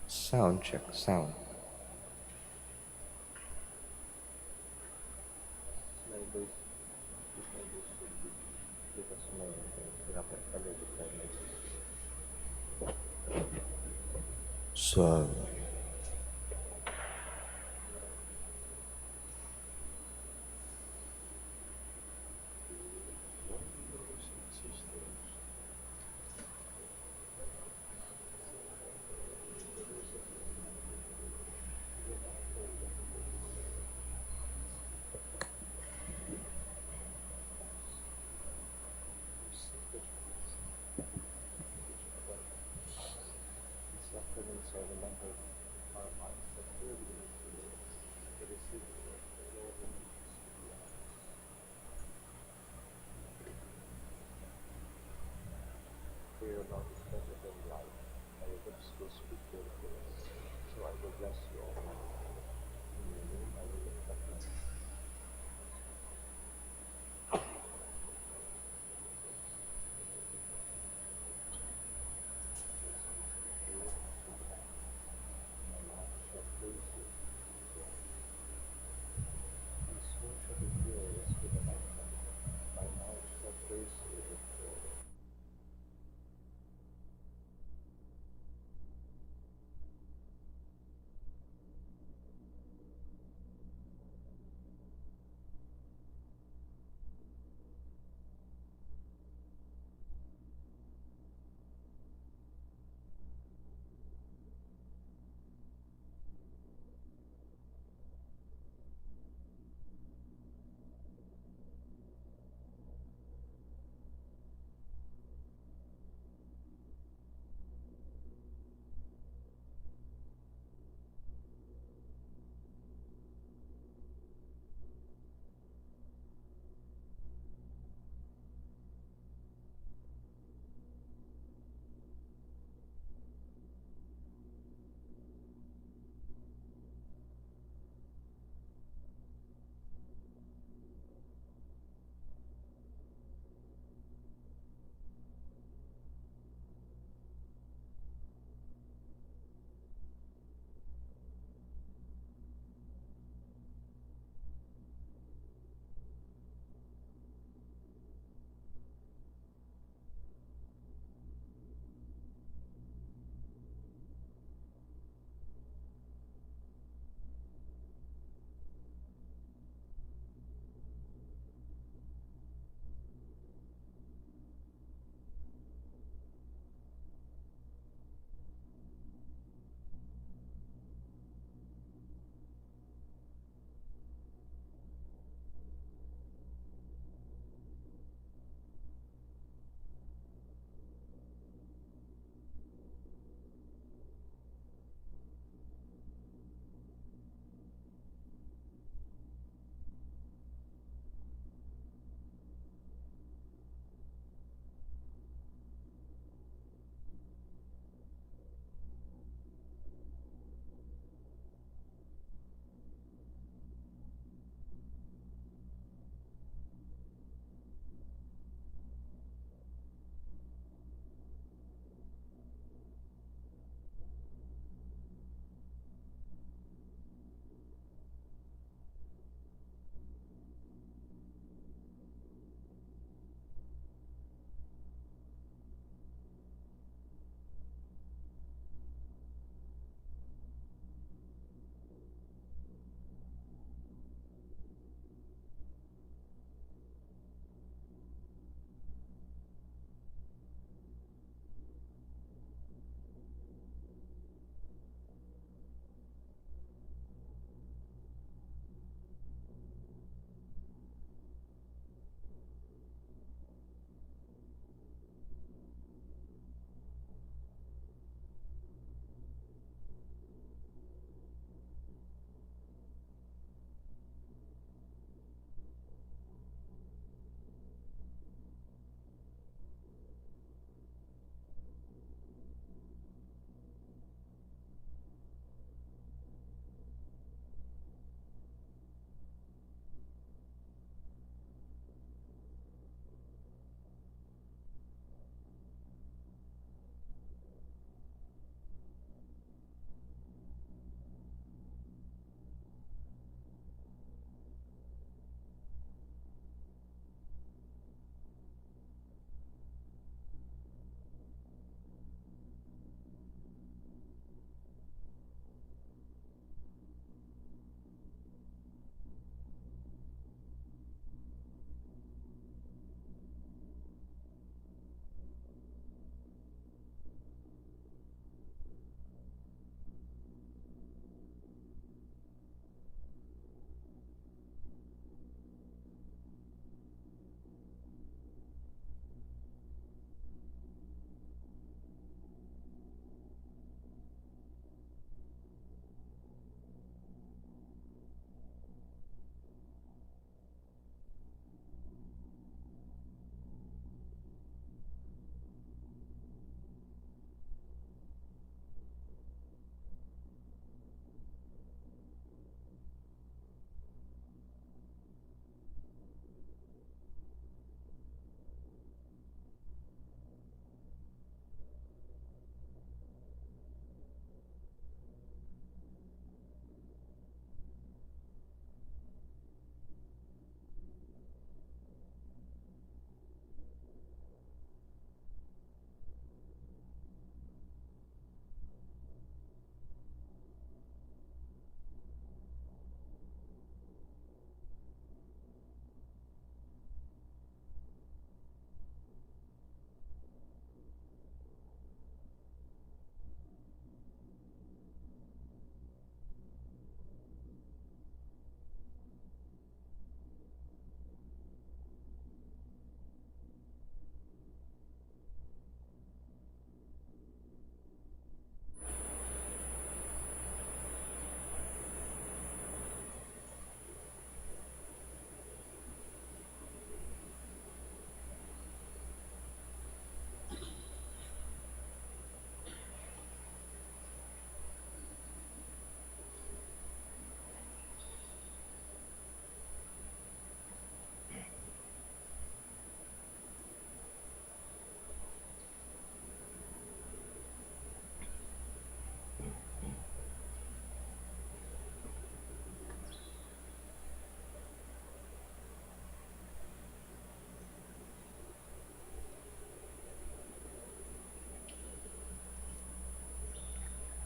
Sound check, sound. Sound.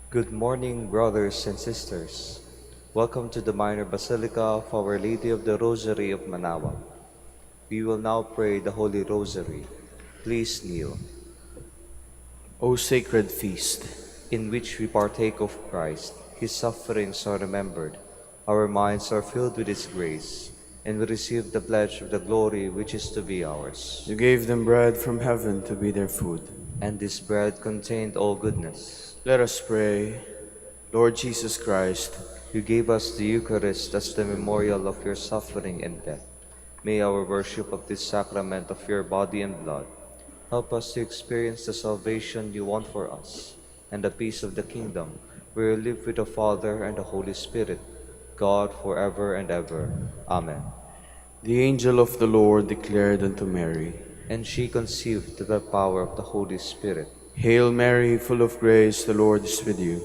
Good morning, brothers and sisters. Welcome to the Minor Basilica of Our Lady of the Rosary of Manaoag. We will now pray the Holy Rosary. Please kneel, O sacred feast, in which we partake of Christ. His sufferings are remembered. Our minds are filled with His grace, and we receive the pledge of the glory which is to be ours. you gave them bread from heaven to be their food. And this bread contained all goodness. Let us pray. Lord Jesus Christ, You gave us the Eucharist as the memorial of your suffering and death. May our worship of this sacrament of your body and blood help us to experience the salvation you want for us and the peace of the kingdom, where you live with the Father and the Holy Spirit, God forever and ever. Amen. the angel of the Lord declared unto Mary, And she conceived through the power of the Holy Spirit. Hail Mary, full of grace, the Lord is with you.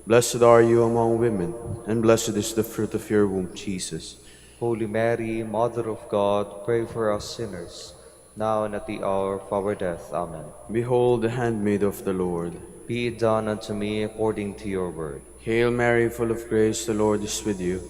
Blessed are you among women, and blessed is the fruit of your womb, Jesus. Holy Mary, Mother of God, pray for us sinners, now and at the hour of our death. Amen. Behold the handmaid of the Lord. Be it done unto me according to your word. Hail Mary, full of grace, the Lord is with you.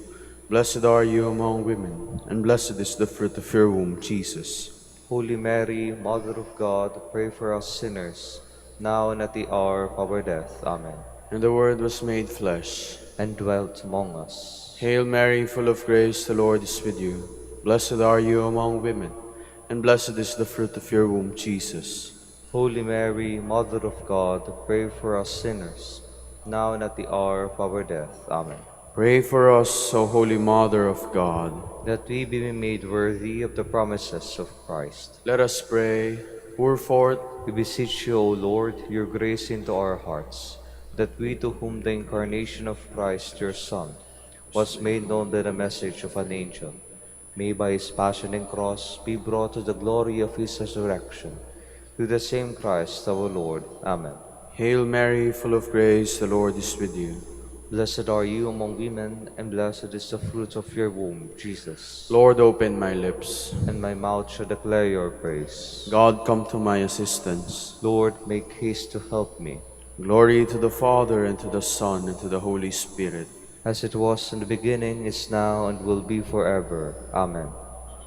Blessed are you among women, and blessed is the fruit of your womb, Jesus. Holy Mary, Mother of God, pray for us sinners, now and at the hour of our death. Amen. And the Word was made flesh, And dwelt among us. Hail Mary, full of grace, the Lord is with you. Blessed are you among women, and blessed is the fruit of your womb, Jesus. Holy Mary, Mother of God, pray for us sinners, now and at the hour of our death. Amen. Pray for us, O Holy Mother of God. That we be made worthy of the promises of Christ. Let us pray. Pour forth, We beseech you, O Lord, your grace into our hearts, that we to whom the incarnation of Christ, your Son, was made known by the message of an angel, may by his passion and cross be brought to the glory of his resurrection. Through the same Christ our Lord. Amen. Hail Mary, full of grace, the Lord is with you. Blessed are you among women, and blessed is the fruit of your womb, Jesus. Lord, open my lips. And my mouth shall declare your praise. God, come to my assistance. Lord, make haste to help me. Glory to the Father, and to the Son, and to the Holy Spirit. As it was in the beginning, is now, and will be forever. Amen.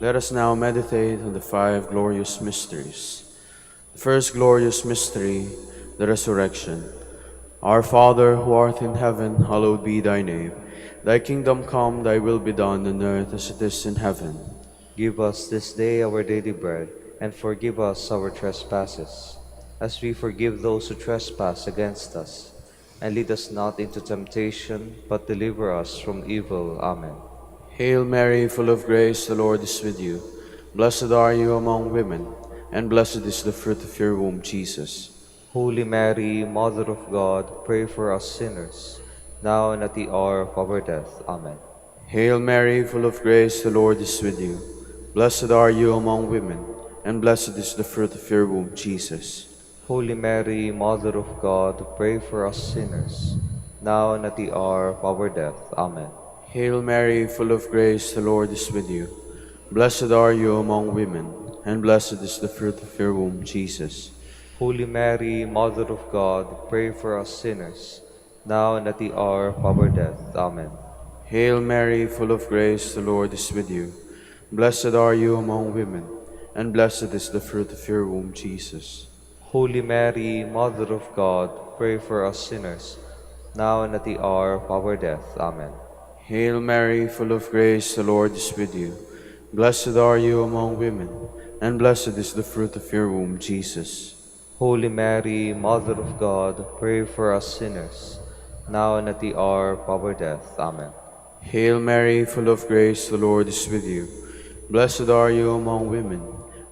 Let us now meditate on the five glorious mysteries. The first glorious mystery, the resurrection. Our Father, who art in heaven, hallowed be thy name. Thy kingdom come, thy will be done on earth as it is in heaven. Give us this day our daily bread, and forgive us our trespasses, as we forgive those who trespass against us. And lead us not into temptation, but deliver us from evil. Amen. Hail Mary, full of grace, the Lord is with you. Blessed are you among women, and blessed is the fruit of your womb, Jesus. Holy Mary, Mother of God, pray for us sinners, now and at the hour of our death. Amen. Hail Mary, full of grace, the Lord is with you. Blessed are you among women, and blessed is the fruit of your womb, Jesus. Holy Mary, Mother of God, pray for us sinners, now and at the hour of our death. Amen. Hail Mary, full of grace, the Lord is with you. Blessed are you among women, and blessed is the fruit of your womb, Jesus. Holy Mary, Mother of God, pray for us sinners, now and at the hour of our death. Amen. Hail Mary, full of grace, the Lord is with you. Blessed are you among women, and blessed is the fruit of your womb, Jesus. Holy Mary, Mother of God, pray for us sinners, now and at the hour of our death. Amen. Hail Mary, full of grace, the Lord is with you. Blessed are you among women, and blessed is the fruit of your womb, Jesus. Holy Mary, Mother of God, pray for us sinners, now and at the hour of our death. Amen. Hail Mary, full of grace, the Lord is with you. Blessed are you among women,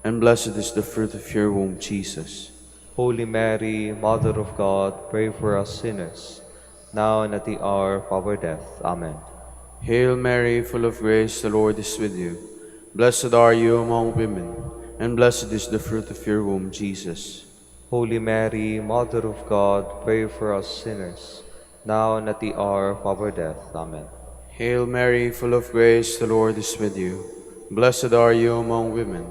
and blessed is the fruit of your womb, Jesus. Holy Mary, Mother of God, pray for us sinners, now and at the hour of our death. Amen. Hail Mary, full of grace, the Lord is with you. Blessed are you among women, and blessed is the fruit of your womb, Jesus. Holy Mary, Mother of God, pray for us sinners, now and at the hour of our death. Amen. Hail Mary, full of grace, the Lord is with you. Blessed are you among women,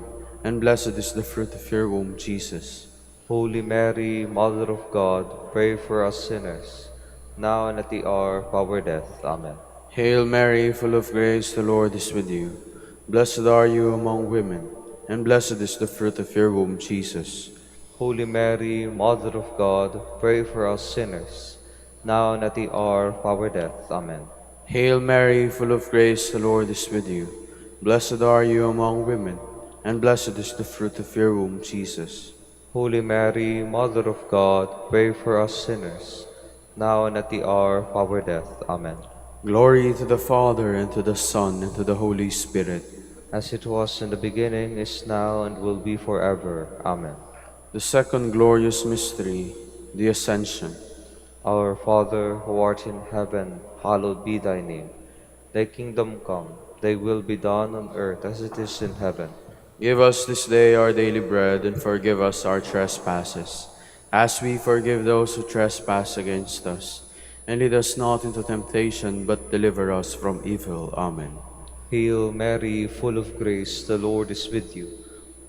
and blessed is the fruit of your womb, Jesus. Holy Mary, Mother of God, pray for us sinners, now and at the hour of our death. Amen. Hail Mary, full of grace, the Lord is with you. Blessed are you among women, and blessed is the fruit of your womb, Jesus. Holy Mary, Mother of God, pray for us sinners, now and at the hour of our death. Amen. Hail Mary, full of grace, the Lord is with you. Blessed are you among women, and blessed is the fruit of your womb, Jesus. Holy Mary, Mother of God, pray for us sinners, now and at the hour of our death. Amen. Glory to the Father, and to the Son, and to the Holy Spirit. As it was in the beginning, is now, and will be forever. Amen. The second glorious mystery, the Ascension. Our Father, who art in heaven, hallowed be thy name. Thy kingdom come, thy will be done on earth as it is in heaven. Give us this day our daily bread, and forgive us our trespasses, as we forgive those who trespass against us. And lead us not into temptation, but deliver us from evil. Amen. Hail Mary, full of grace, the Lord is with you.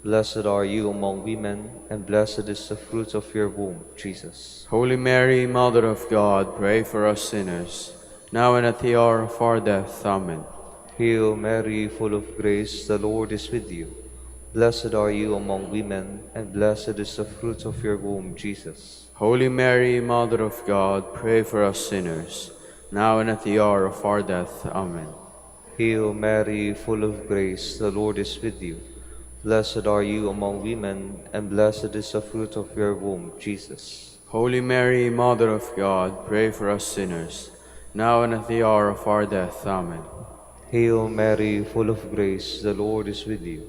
Blessed are you among women, and blessed is the fruit of your womb, Jesus. Holy Mary, Mother of God, pray for us sinners, now and at the hour of our death. Amen. Hail Mary, full of grace, the Lord is with you. Blessed are you among women, and blessed is the fruit of your womb, Jesus. Holy Mary, Mother of God, pray for us sinners, now and at the hour of our death. Amen. Hail Mary, full of grace, the Lord is with you. Blessed are you among women, and blessed is the fruit of your womb, Jesus. Holy Mary, Mother of God, pray for us sinners, now and at the hour of our death. Amen. Hail Mary, full of grace, the Lord is with you.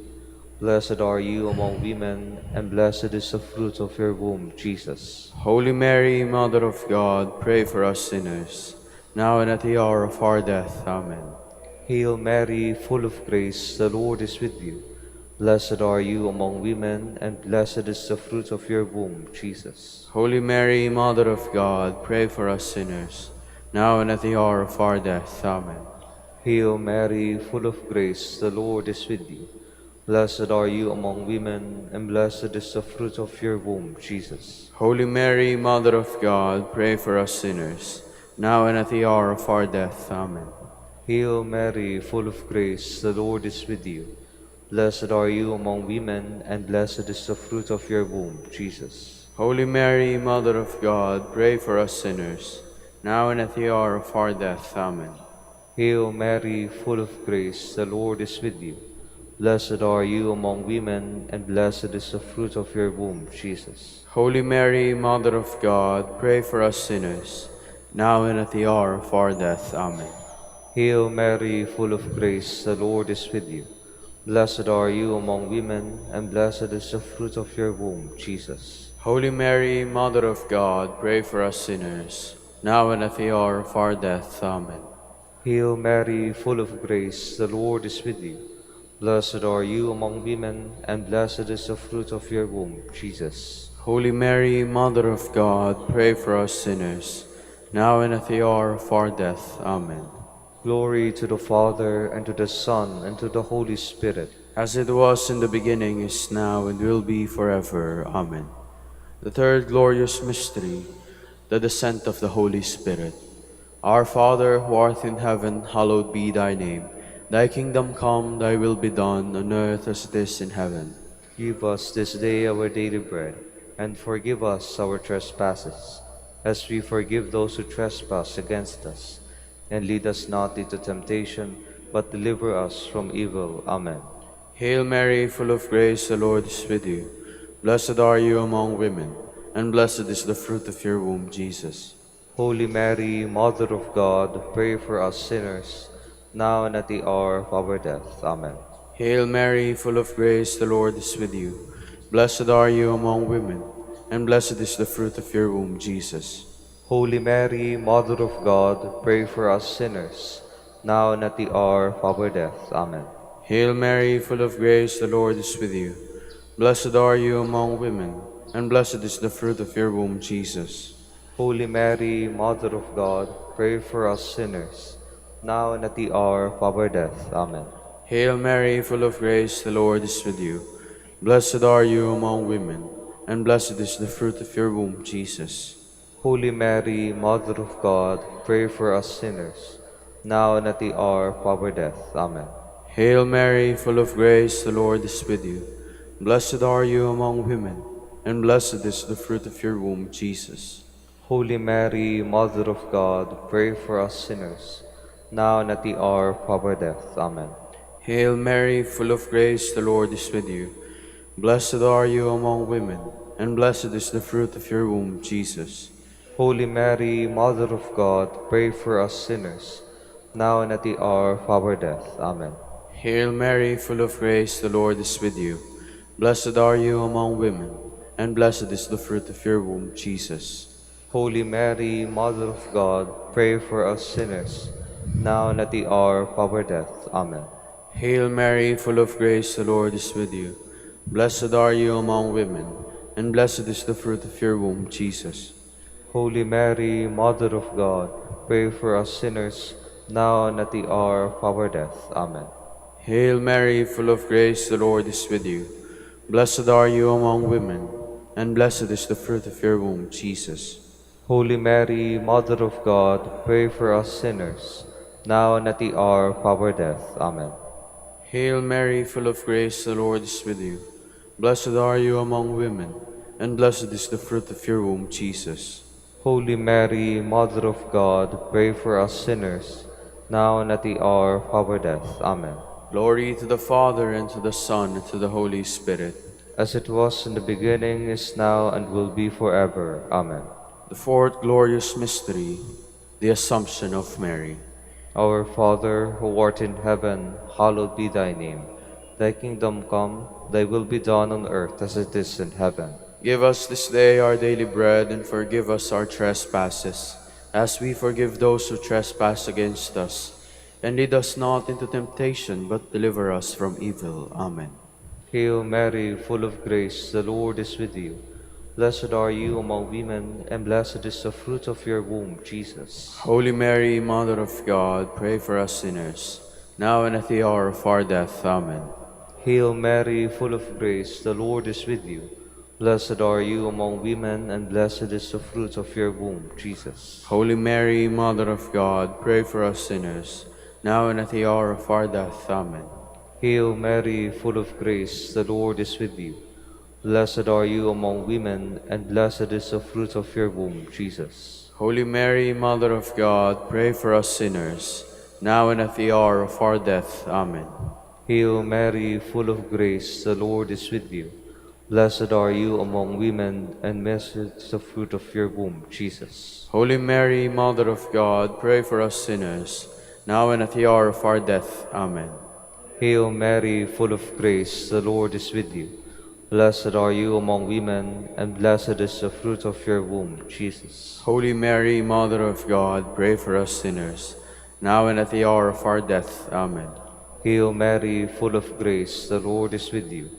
Blessed are you among women, and blessed is the fruit of your womb, Jesus. Holy Mary, Mother of God, pray for us sinners, now and at the hour of our death. Amen. Hail Mary, full of grace, the Lord is with you. Blessed are you among women, and blessed is the fruit of your womb, Jesus. Holy Mary, Mother of God, pray for us sinners, now and at the hour of our death. Amen. Hail Mary, full of grace, the Lord is with you. Blessed are you among women, and blessed is the fruit of your womb, Jesus. Holy Mary, Mother of God, pray for us sinners, now and at the hour of our death. Amen. Hail Mary, full of grace, the Lord is with you. Blessed are you among women, and blessed is the fruit of your womb, Jesus. Holy Mary, Mother of God, pray for us sinners, now and at the hour of our death. Amen. Hail Mary, full of grace, the Lord is with you. Blessed are you among women, and blessed is the fruit of your womb, Jesus. Holy Mary, Mother of God, pray for us sinners, now and at the hour of our death. Amen. Hail Mary, full of grace, the Lord is with you. Blessed are you among women, and blessed is the fruit of your womb, Jesus. Holy Mary, Mother of God, pray for us sinners, now and at the hour of our death. Amen. Hail Mary, full of grace, the Lord is with you. Blessed are you among women, and blessed is the fruit of your womb, Jesus. Holy Mary, Mother of God, pray for us sinners, now and at the hour of our death. Amen. Glory to the Father, and to the Son, and to the Holy Spirit. As it was in the beginning, is now, and will be forever. Amen. The third glorious mystery, the descent of the Holy Spirit. Our Father, who art in heaven, hallowed be thy name. Thy kingdom come, thy will be done, on earth as it is in heaven. Give us this day our daily bread, and forgive us our trespasses, as we forgive those who trespass against us. And lead us not into temptation, but deliver us from evil. Amen. Hail Mary, full of grace, the Lord is with you. Blessed are you among women, and blessed is the fruit of your womb, Jesus. Holy Mary, Mother of God, pray for us sinners, now and at the hour of our death. Amen. Hail Mary, full of grace, the Lord is with you. Blessed are you among women, and blessed is the fruit of your womb, Jesus. Holy Mary, Mother of God, pray for us sinners, now and at the hour of our death. Amen. Hail Mary, full of grace, the Lord is with you. Blessed are you among women, and blessed is the fruit of your womb, Jesus. Holy Mary, Mother of God, pray for us sinners, now and at the hour of our death. Amen. Hail Mary, full of grace, the Lord is with you. Blessed are you among women, and blessed is the fruit of your womb, Jesus. Holy Mary, Mother of God, pray for us sinners, now and at the hour of our death. Amen. Hail Mary, full of grace, the Lord is with you. Blessed are you among women, and blessed is the fruit of your womb, Jesus. Holy Mary, Mother of God, pray for us sinners, now and at the hour of our death. Amen. Hail Mary, full of grace, the Lord is with you. Blessed are you among women, and blessed is the fruit of your womb, Jesus. Holy Mary, Mother of God, pray for us sinners, now and at the hour of our death. Amen. Hail Mary, full of grace, the Lord is with you. Blessed are you among women, and blessed is the fruit of your womb, Jesus. Holy Mary, Mother of God, pray for us sinners, now and at the hour of our death. Amen. Hail Mary, full of grace, the Lord is with you. Blessed are you among women, and blessed is the fruit of your womb, Jesus. Holy Mary, Mother of God, pray for us sinners, now and at the hour of our death. Amen. Hail Mary, full of grace, the Lord is with you. Blessed are you among women, and blessed is the fruit of your womb, Jesus. Holy Mary, Mother of God, pray for us sinners, now and at the hour of our death. Amen. Hail Mary, full of grace, the Lord is with you. Blessed are you among women, and blessed is the fruit of your womb, Jesus. Holy Mary, Mother of God, pray for us sinners, now and at the hour of our death. Amen. Glory to the Father, and to the Son, and to the Holy Spirit. As it was in the beginning, is now, and will be forever. Amen. The fourth glorious mystery, the Assumption of Mary. Our Father, who art in heaven, hallowed be thy name. Thy kingdom come, thy will be done on earth as it is in heaven. Give us this day our daily bread, and forgive us our trespasses, as we forgive those who trespass against us. And lead us not into temptation, but deliver us from evil. Amen. Hail Mary, full of grace, the Lord is with you. Blessed are you among women, and blessed is the fruit of your womb, Jesus. Holy Mary, Mother of God, pray for us sinners, now and at the hour of our death. Amen. Hail Mary, full of grace, the Lord is with you. Blessed are you among women, and blessed is the fruit of your womb, Jesus. Holy Mary, Mother of God, pray for us sinners, now and at the hour of our death. Amen. Hail Mary, full of grace, the Lord is with you. Blessed are you among women, and blessed is the fruit of your womb, Jesus. Holy Mary, Mother of God, pray for us sinners, now and at the hour of our death. Amen. Hail Mary, full of grace, the Lord is with you. Blessed are you among women, and blessed is the fruit of your womb, Jesus. Holy Mary, Mother of God, pray for us sinners, now and at the hour of our death. Amen. Hail Mary, full of grace, the Lord is with you. Blessed are you among women, and blessed is the fruit of your womb, Jesus. Holy Mary, Mother of God, pray for us sinners, now and at the hour of our death. Amen. Hail Mary, full of grace, the Lord is with you.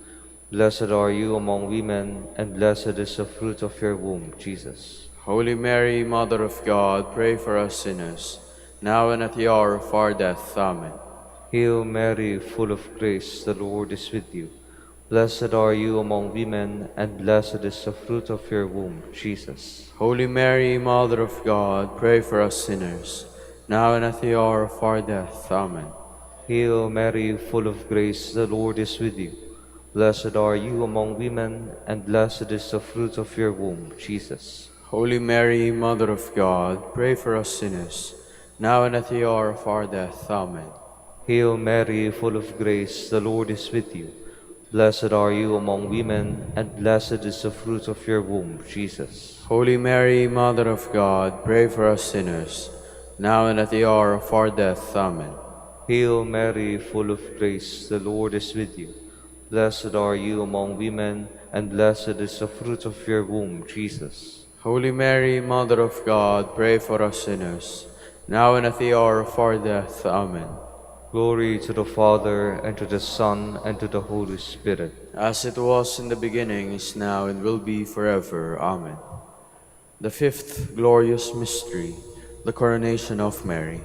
Blessed are you among women, and blessed is the fruit of your womb, Jesus. Holy Mary, Mother of God, pray for us sinners, now and at the hour of our death. Amen. Hail Mary, full of grace, the Lord is with you. Blessed are you among women, and blessed is the fruit of your womb, Jesus. Holy Mary, Mother of God, pray for us sinners, now and at the hour of our death. Amen. Hail Mary, full of grace, the Lord is with you. Blessed are you among women, and blessed is the fruit of your womb, Jesus. Holy Mary, Mother of God, pray for us sinners, now and at the hour of our death. Amen. Hail Mary, full of grace, the Lord is with you. Blessed are you among women, and blessed is the fruit of your womb, Jesus. Holy Mary, Mother of God, pray for us sinners, now and at the hour of our death. Amen. Hail Mary, full of grace, the Lord is with you. Blessed are you among women, and blessed is the fruit of your womb, Jesus. Holy Mary, Mother of God, pray for us sinners, now and at the hour of our death. Amen. Glory to the Father, and to the Son, and to the Holy Spirit. As it was in the beginning, is now, and will be forever. Amen. The fifth glorious mystery, the coronation of Mary.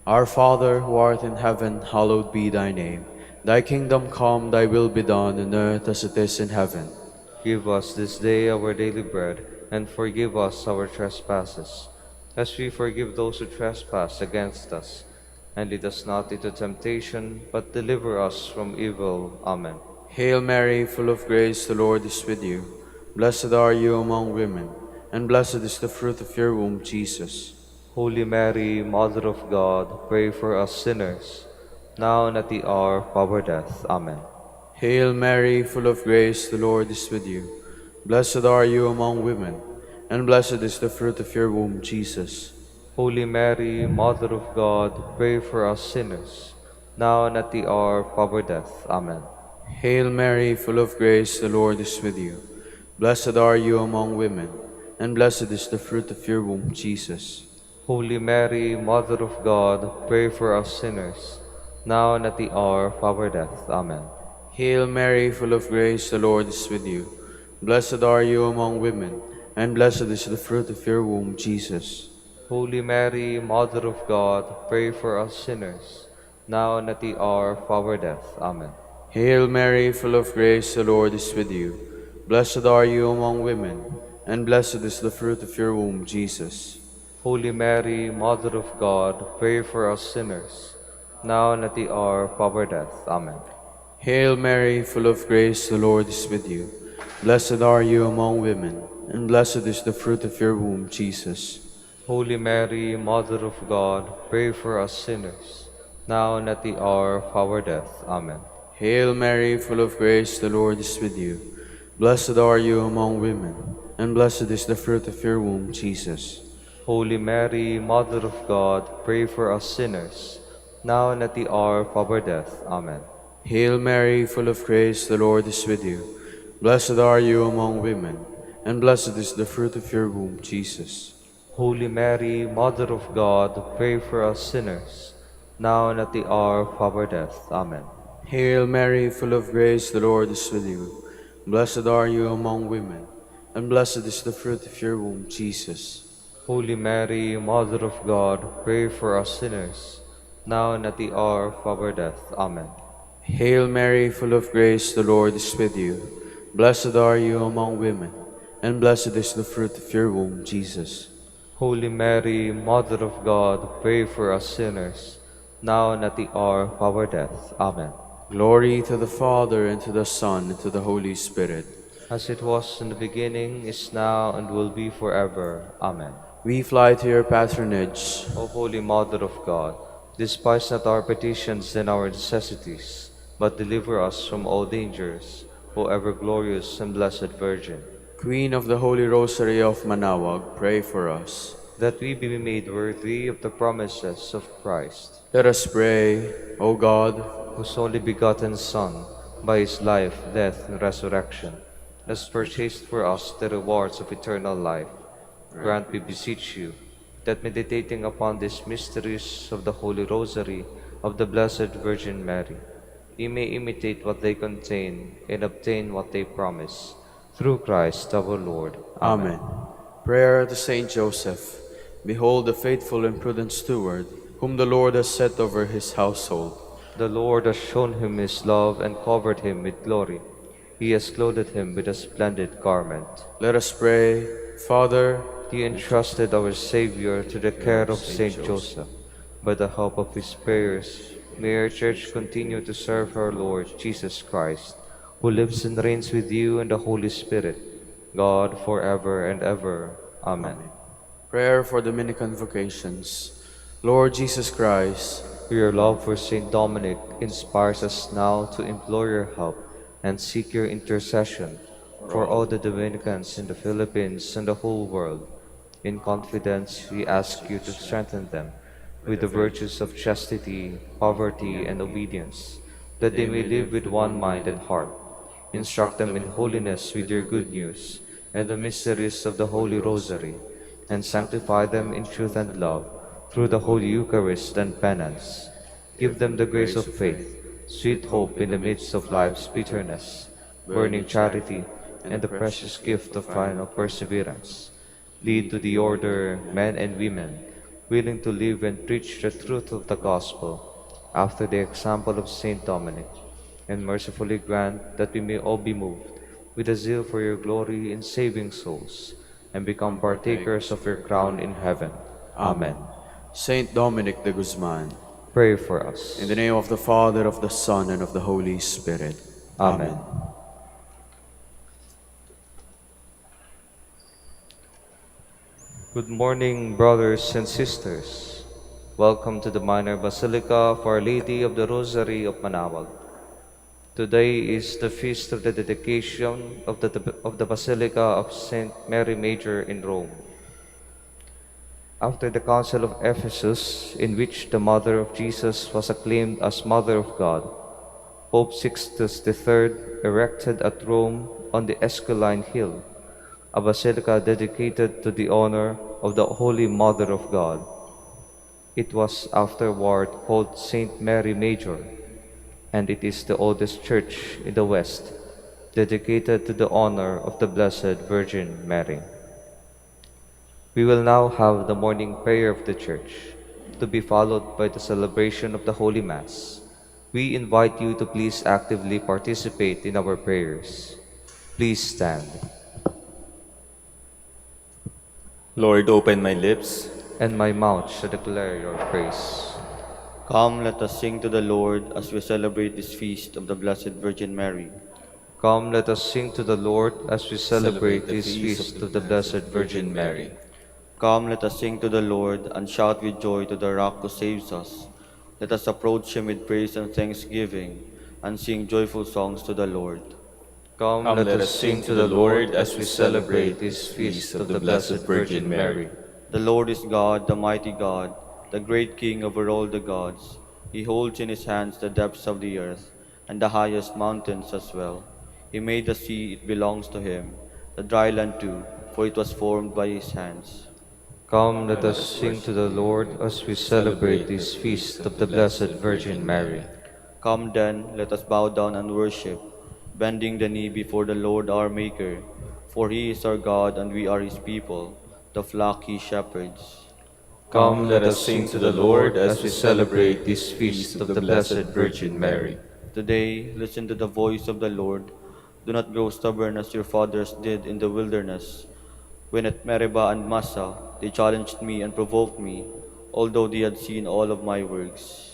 Our Father, who art in heaven, hallowed be thy name. Thy kingdom come, thy will be done on earth as it is in heaven. Give us this day our daily bread, and forgive us our trespasses, as we forgive those who trespass against us. And lead us not into temptation, but deliver us from evil. Amen. Hail Mary, full of grace, the Lord is with you. Blessed are you among women, and blessed is the fruit of your womb, Jesus. Holy Mary, Mother of God, pray for us sinners, now and at the hour of our death. Amen. Hail Mary, full of grace, the Lord is with you. Blessed are you among women, and blessed is the fruit of your womb, Jesus. Holy Mary, Mother of God, pray for us sinners, now and at the hour of our death. Amen. Hail Mary, full of grace, the Lord is with you. Blessed are you among women, and blessed is the fruit of your womb, Jesus. Holy Mary, Mother of God, pray for us sinners, now and at the hour of our death. Amen. Hail Mary, full of grace, the Lord is with you. Blessed are you among women, and blessed is the fruit of your womb, Jesus. Holy Mary, Mother of God, pray for us sinners, now and at the hour of our death. Amen. Hail Mary, full of grace, the Lord is with you. Blessed are you among women, and blessed is the fruit of your womb, Jesus. Holy Mary, Mother of God, pray for us sinners, now and at the hour of our death. Amen. Hail Mary, full of grace, the Lord is with you. Blessed are you among women, and blessed is the fruit of your womb, Jesus. Holy Mary, Mother of God, pray for us sinners, now and at the hour of our death. Amen. Hail Mary, full of grace, the Lord is with you. Blessed are you among women, and blessed is the fruit of your womb, Jesus. Holy Mary, Mother of God, pray for us sinners, now and at the hour of our death. Amen. Hail Mary, full of grace, the Lord is with you. Blessed are you among women, and blessed is the fruit of your womb, Jesus. Holy Mary, Mother of God, pray for us sinners, now and at the hour of our death. Amen. Hail Mary, full of grace, the Lord is with you. Blessed are you among women, and blessed is the fruit of your womb, Jesus. Holy Mary, Mother of God, pray for us sinners, now and at the hour of our death. Amen. Hail Mary, full of grace, the Lord is with you. Blessed are you among women, and blessed is the fruit of your womb, Jesus. Holy Mary, Mother of God, pray for us sinners, now and at the hour of our death. Amen. Glory to the Father, and to the Son, and to the Holy Spirit. As it was in the beginning, is now, and will be forever. Amen. We fly to your patronage. O Holy Mother of God, despise not our petitions and our necessities, but deliver us from all dangers, O ever glorious and blessed Virgin. Queen of the Holy Rosary of Manaoag, pray for us. That we be made worthy of the promises of Christ, Let us pray. O God, whose only begotten Son, by his life, death, and resurrection, has purchased for us the rewards of eternal life, grant, we beseech you, that meditating upon these mysteries of the Holy Rosary of the Blessed Virgin Mary, we may imitate what they contain and obtain what they promise. Through Christ our Lord. Amen. Prayer to Saint Joseph. Behold the faithful and prudent steward, whom the Lord has set over his household. The Lord has shown him his love and covered him with glory. He has clothed him with a splendid garment. Let us pray. Father, He entrusted our Savior to the care of Saint Joseph. By the help of his prayers, may our Church continue to serve our Lord Jesus Christ, who lives and reigns with you and the Holy Spirit, God, forever and ever. Amen. prayer for Dominican vocations. Lord Jesus Christ, Your love for Saint Dominic inspires us now to implore your help and seek your intercession for all the Dominicans in the Philippines and the whole world. In confidence, we ask you to strengthen them with the virtues of chastity, poverty, and obedience, that they may live with one mind and heart. Instruct them in holiness with your good news and the mysteries of the Holy Rosary, and sanctify them in truth and love through the Holy Eucharist and penance. Give them the grace of faith, sweet hope in the midst of life's bitterness, burning charity, and the precious gift of final perseverance. Lead to the order men and women willing to live and preach the truth of the gospel after the example of Saint Dominic, and mercifully grant that we may all be moved with a zeal for your glory in saving souls, and become partakers of your crown in heaven. Amen. Saint Dominic de Guzman, Pray for us. in the name of the Father, of the Son, and of the Holy Spirit. Amen. Good morning, brothers and sisters. Welcome to the Minor Basilica of Our Lady of the Rosary of Manaoag. Today is the feast of the dedication of the Basilica of Saint Mary Major in Rome. After the Council of Ephesus, in which the Mother of Jesus was acclaimed as Mother of God, Pope Sixtus III erected at Rome on the Esquiline Hill a basilica dedicated to the honor of the Holy Mother of God. It was afterward called Saint Mary Major, and it is the oldest church in the West dedicated to the honor of the Blessed Virgin Mary. We will now have the morning prayer of the Church, to be followed by the celebration of the Holy Mass. We invite you to please actively participate in our prayers. Please stand. Lord, open my lips. And my mouth shall declare your praise. Come, let us sing to the Lord as we celebrate this feast of the Blessed Virgin Mary. Come, let us sing to the Lord as we celebrate this feast of the Blessed Virgin Mary. Come, let us sing to the Lord and shout with joy to the Rock who saves us. Let us approach him with praise and thanksgiving and sing joyful songs to the Lord. Come, let us sing to the Lord as we celebrate this feast of the Blessed Virgin Mary. The Lord is God, the mighty God, the great King over all the gods. He holds in his hands the depths of the earth and the highest mountains as well. He made the sea, it belongs to him, the dry land too, for it was formed by his hands. Come, let us sing to the Lord as we celebrate this feast of the Blessed Virgin Mary. Come then, let us bow down and worship, bending the knee before the Lord our Maker, for he is our God and we are his people, the flock he shepherds. Come, let us sing to the Lord as we celebrate this feast of the Blessed Virgin Mary. Today, listen to the voice of the Lord. Do not grow stubborn as your fathers did in the wilderness, when at Meribah and Massa they challenged me and provoked me, although they had seen all of my works.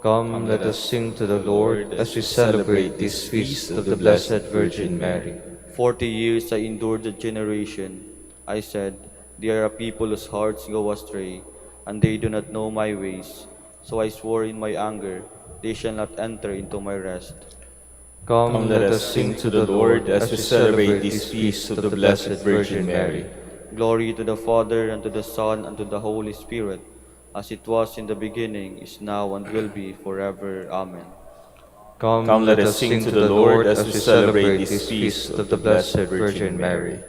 Come, let us sing to the Lord as we celebrate this feast of the Blessed Virgin Mary. 40 years I endured the generation. I said, they are a people whose hearts go astray, and they do not know my ways. So I swore in my anger, they shall not enter into my rest. Come, let us sing to the Lord as we celebrate this feast of the Blessed Virgin Mary. Glory to the Father, and to the Son, and to the Holy Spirit, as it was in the beginning, is now, and will be forever. Amen. Come, let us sing to the Lord as we celebrate this feast of the Blessed Virgin Mary.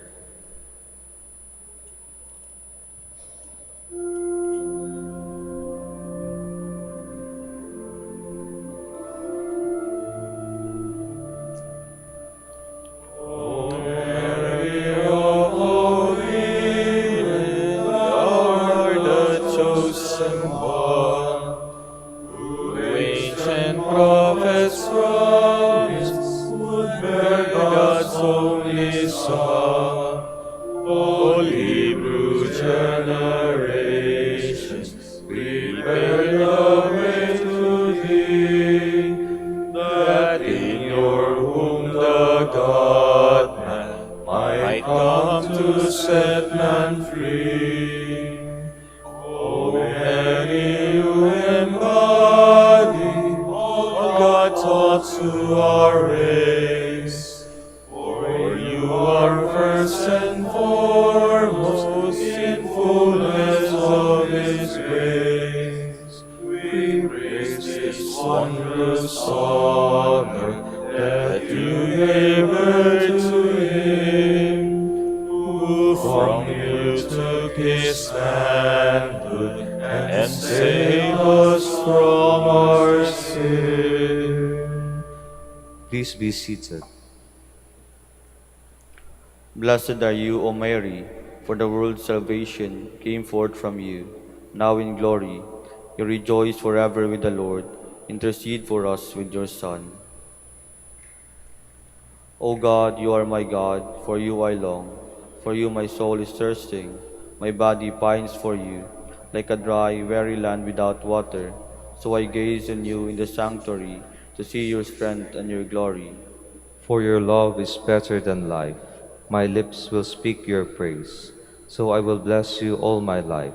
Please be seated. Blessed are you, O Mary, for the world's salvation came forth from you. Now in glory, you rejoice forever with the Lord. Intercede for us with your Son. O God, you are my God, for you I long. For you my soul is thirsting, my body pines for you, like a dry, weary land without water. So I gaze on you in the sanctuary to see your strength and your glory. For your love is better than life. My lips will speak your praise. So I will bless you all my life.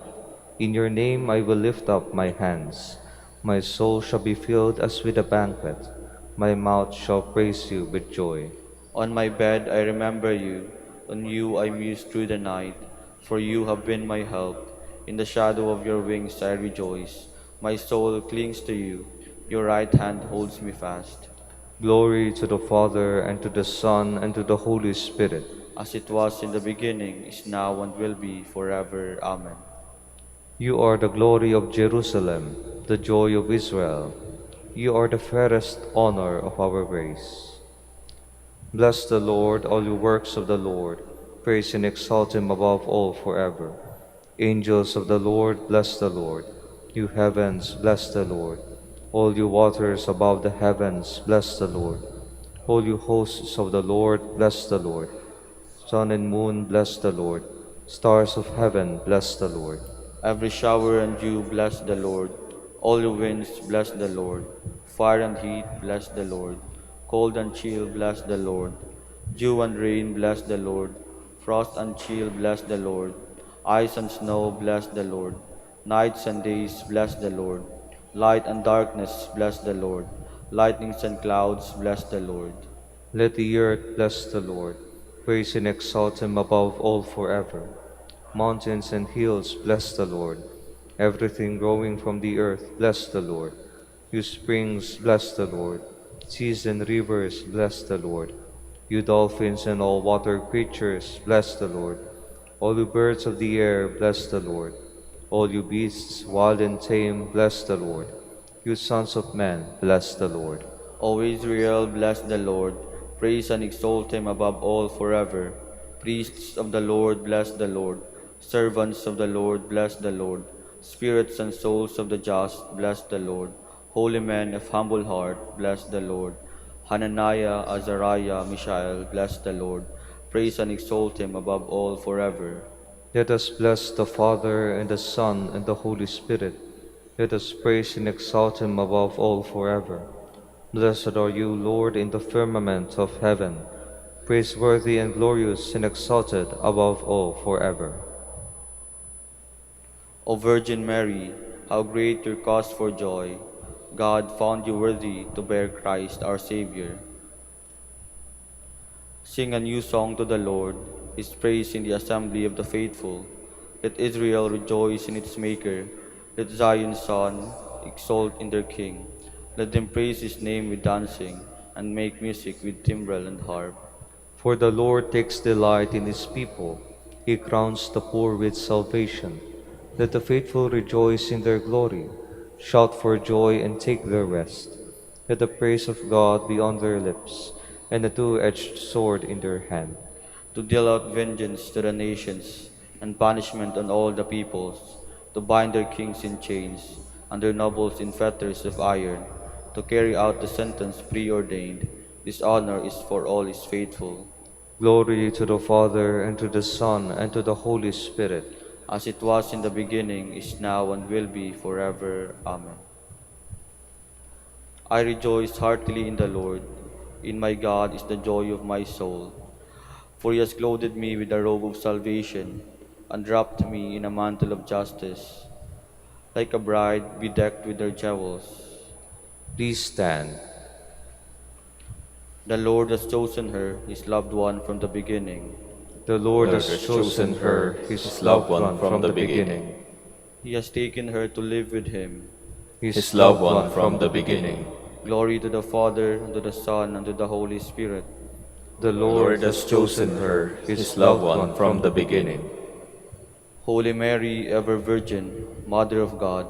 In your name I will lift up my hands. My soul shall be filled as with a banquet. My mouth shall praise you with joy. On my bed I remember you, on you I muse through the night, for you have been my help. In the shadow of your wings I rejoice. My soul clings to you, your right hand holds me fast. Glory to the Father, and to the Son, and to the Holy Spirit. As it was in the beginning, is now, and will be, forever. Amen. You are the glory of Jerusalem, the joy of Israel. You are the fairest honor of our race. Bless the Lord, all you works of the Lord. Praise and exalt him above all forever. Angels of the Lord, bless the Lord. You heavens, bless the Lord. All you waters above the heavens, bless the Lord. All you hosts of the Lord, bless the Lord. Sun and moon, bless the Lord. Stars of heaven, bless the Lord. Every shower and dew, bless the Lord. All your winds, bless the Lord. Fire and heat, bless the Lord. Cold and chill, bless the Lord. Dew and rain, bless the Lord. Frost and chill, bless the Lord. Ice and snow, bless the Lord. Nights and days, bless the Lord. Light and darkness, bless the Lord. Lightnings and clouds, bless the Lord. Let the earth bless the Lord. Praise and exalt him above all forever. Mountains and hills, bless the Lord. Everything growing from the earth, bless the Lord. You springs, bless the Lord. Seas and rivers, bless the Lord. You dolphins and all water creatures, bless the Lord. All you birds of the air, bless the Lord. All you beasts, wild and tame, bless the Lord. You sons of men, bless the Lord. O Israel, bless the Lord. Praise and exalt him above all forever. Priests of the Lord, bless the Lord. Servants of the Lord, bless the Lord. Spirits and souls of the just, bless the Lord. Holy men of humble heart, bless the Lord. Hananiah, Azariah, Mishael, bless the Lord. Praise and exalt him above all forever. Let us bless the Father, and the Son, and the Holy Spirit. Let us praise and exalt him above all forever. Blessed are you, Lord, in the firmament of heaven, praiseworthy and glorious and exalted above all forever. O Virgin Mary, how great your cause for joy! God found you worthy to bear Christ our Savior. Sing a new song to the Lord, his praise in the assembly of the faithful. Let Israel rejoice in its Maker. Let Zion's son exult in their King. Let them praise his name with dancing, and make music with timbrel and harp. For the Lord takes delight in his people. He crowns the poor with salvation. Let the faithful rejoice in their glory. Shout for joy and take their rest. Let the praise of God be on their lips, and a two-edged sword in their hand, to deal out vengeance to the nations, and punishment on all the peoples, to bind their kings in chains, and their nobles in fetters of iron, to carry out the sentence preordained. This honor is for all his faithful. Glory to the Father, and to the Son, and to the Holy Spirit, as it was in the beginning, is now, and will be, forever. Amen. I rejoice heartily in the Lord. In my God is the joy of my soul. For he has clothed me with a robe of salvation, and wrapped me in a mantle of justice, like a bride bedecked with her jewels. please stand. The Lord has chosen her, his loved one, from the beginning. The Lord has chosen her, his loved one, from the beginning. He has taken her to live with him. His loved one from the beginning. Glory to the Father, and to the Son, and to the Holy Spirit. The Lord has chosen her, his loved one, from the beginning. Holy Mary, ever Virgin, Mother of God,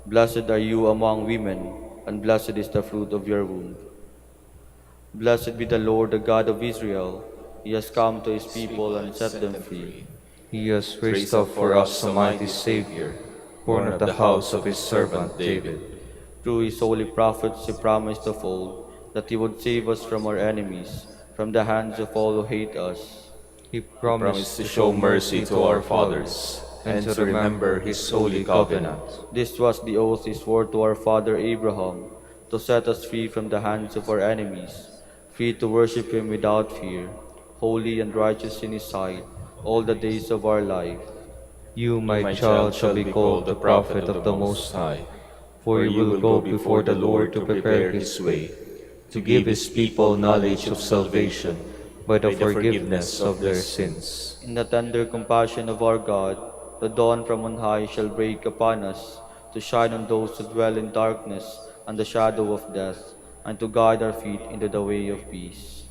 blessed are you among women, and blessed is the fruit of your womb. Blessed be the Lord, the God of Israel. He has come to his people and set them free. He has raised up for us a mighty Savior, born of the house of his servant David. Through his holy prophets he promised of old that he would save us from our enemies, from the hands of all who hate us. He promised to show mercy to our fathers and to remember his holy covenant. This was the oath he swore to our father Abraham, to set us free from the hands of our enemies, free to worship him without fear, holy and righteous in his sight, all the days of our life. You, My my child, shall be called the prophet of the Most High, for you will go before the Lord to prepare his way, to give his people knowledge of salvation by the forgiveness of their sins. In the tender compassion of our God, the dawn from on high shall break upon us, to shine on those who dwell in darkness and the shadow of death, and to guide our feet into the way of peace.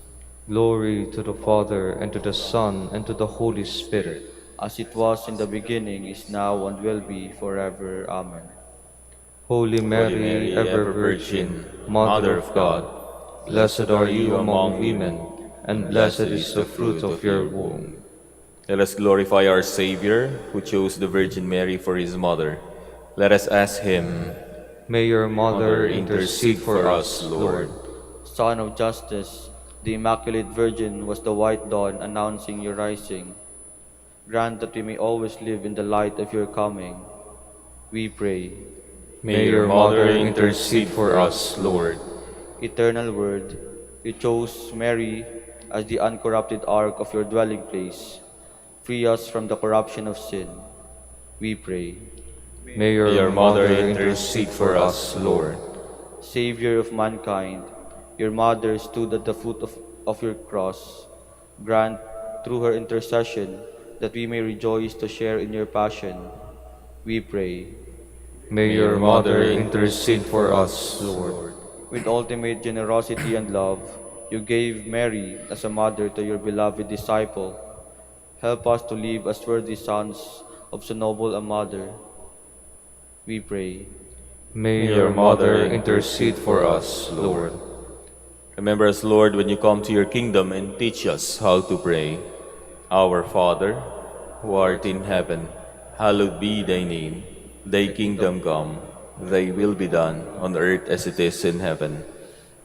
Glory to the Father, and to the Son, and to the Holy Spirit. As it was in the beginning, is now, and will be forever. Amen. Holy Mary, Mary, ever Virgin, Mother of God, blessed are you among women, and blessed is the fruit of your womb. Let us glorify our Savior, who chose the Virgin Mary for his mother. Let us ask him, May your Mother intercede for us, Lord. Son of justice, the Immaculate Virgin was the white dawn announcing your rising. Grant that we may always live in the light of your coming. We pray. May your Mother intercede for us, Lord. Eternal Word, you chose Mary as the uncorrupted ark of your dwelling place. Free us from the corruption of sin. We pray. May your Mother intercede for us, Lord. Savior of mankind, your mother stood at the foot of your cross. Grant, through her intercession, that we may rejoice to share in your passion. We pray. May your Mother intercede for us, Lord. With ultimate generosity and love, you gave Mary as a mother to your beloved disciple. Help us to live as worthy sons of so noble a mother. We pray. May your Mother intercede for us, Lord. remember us, Lord, when you come to your kingdom, and teach us how to pray. Our Father, who art in heaven, hallowed be thy name. Thy kingdom come, thy will be done, on earth as it is in heaven.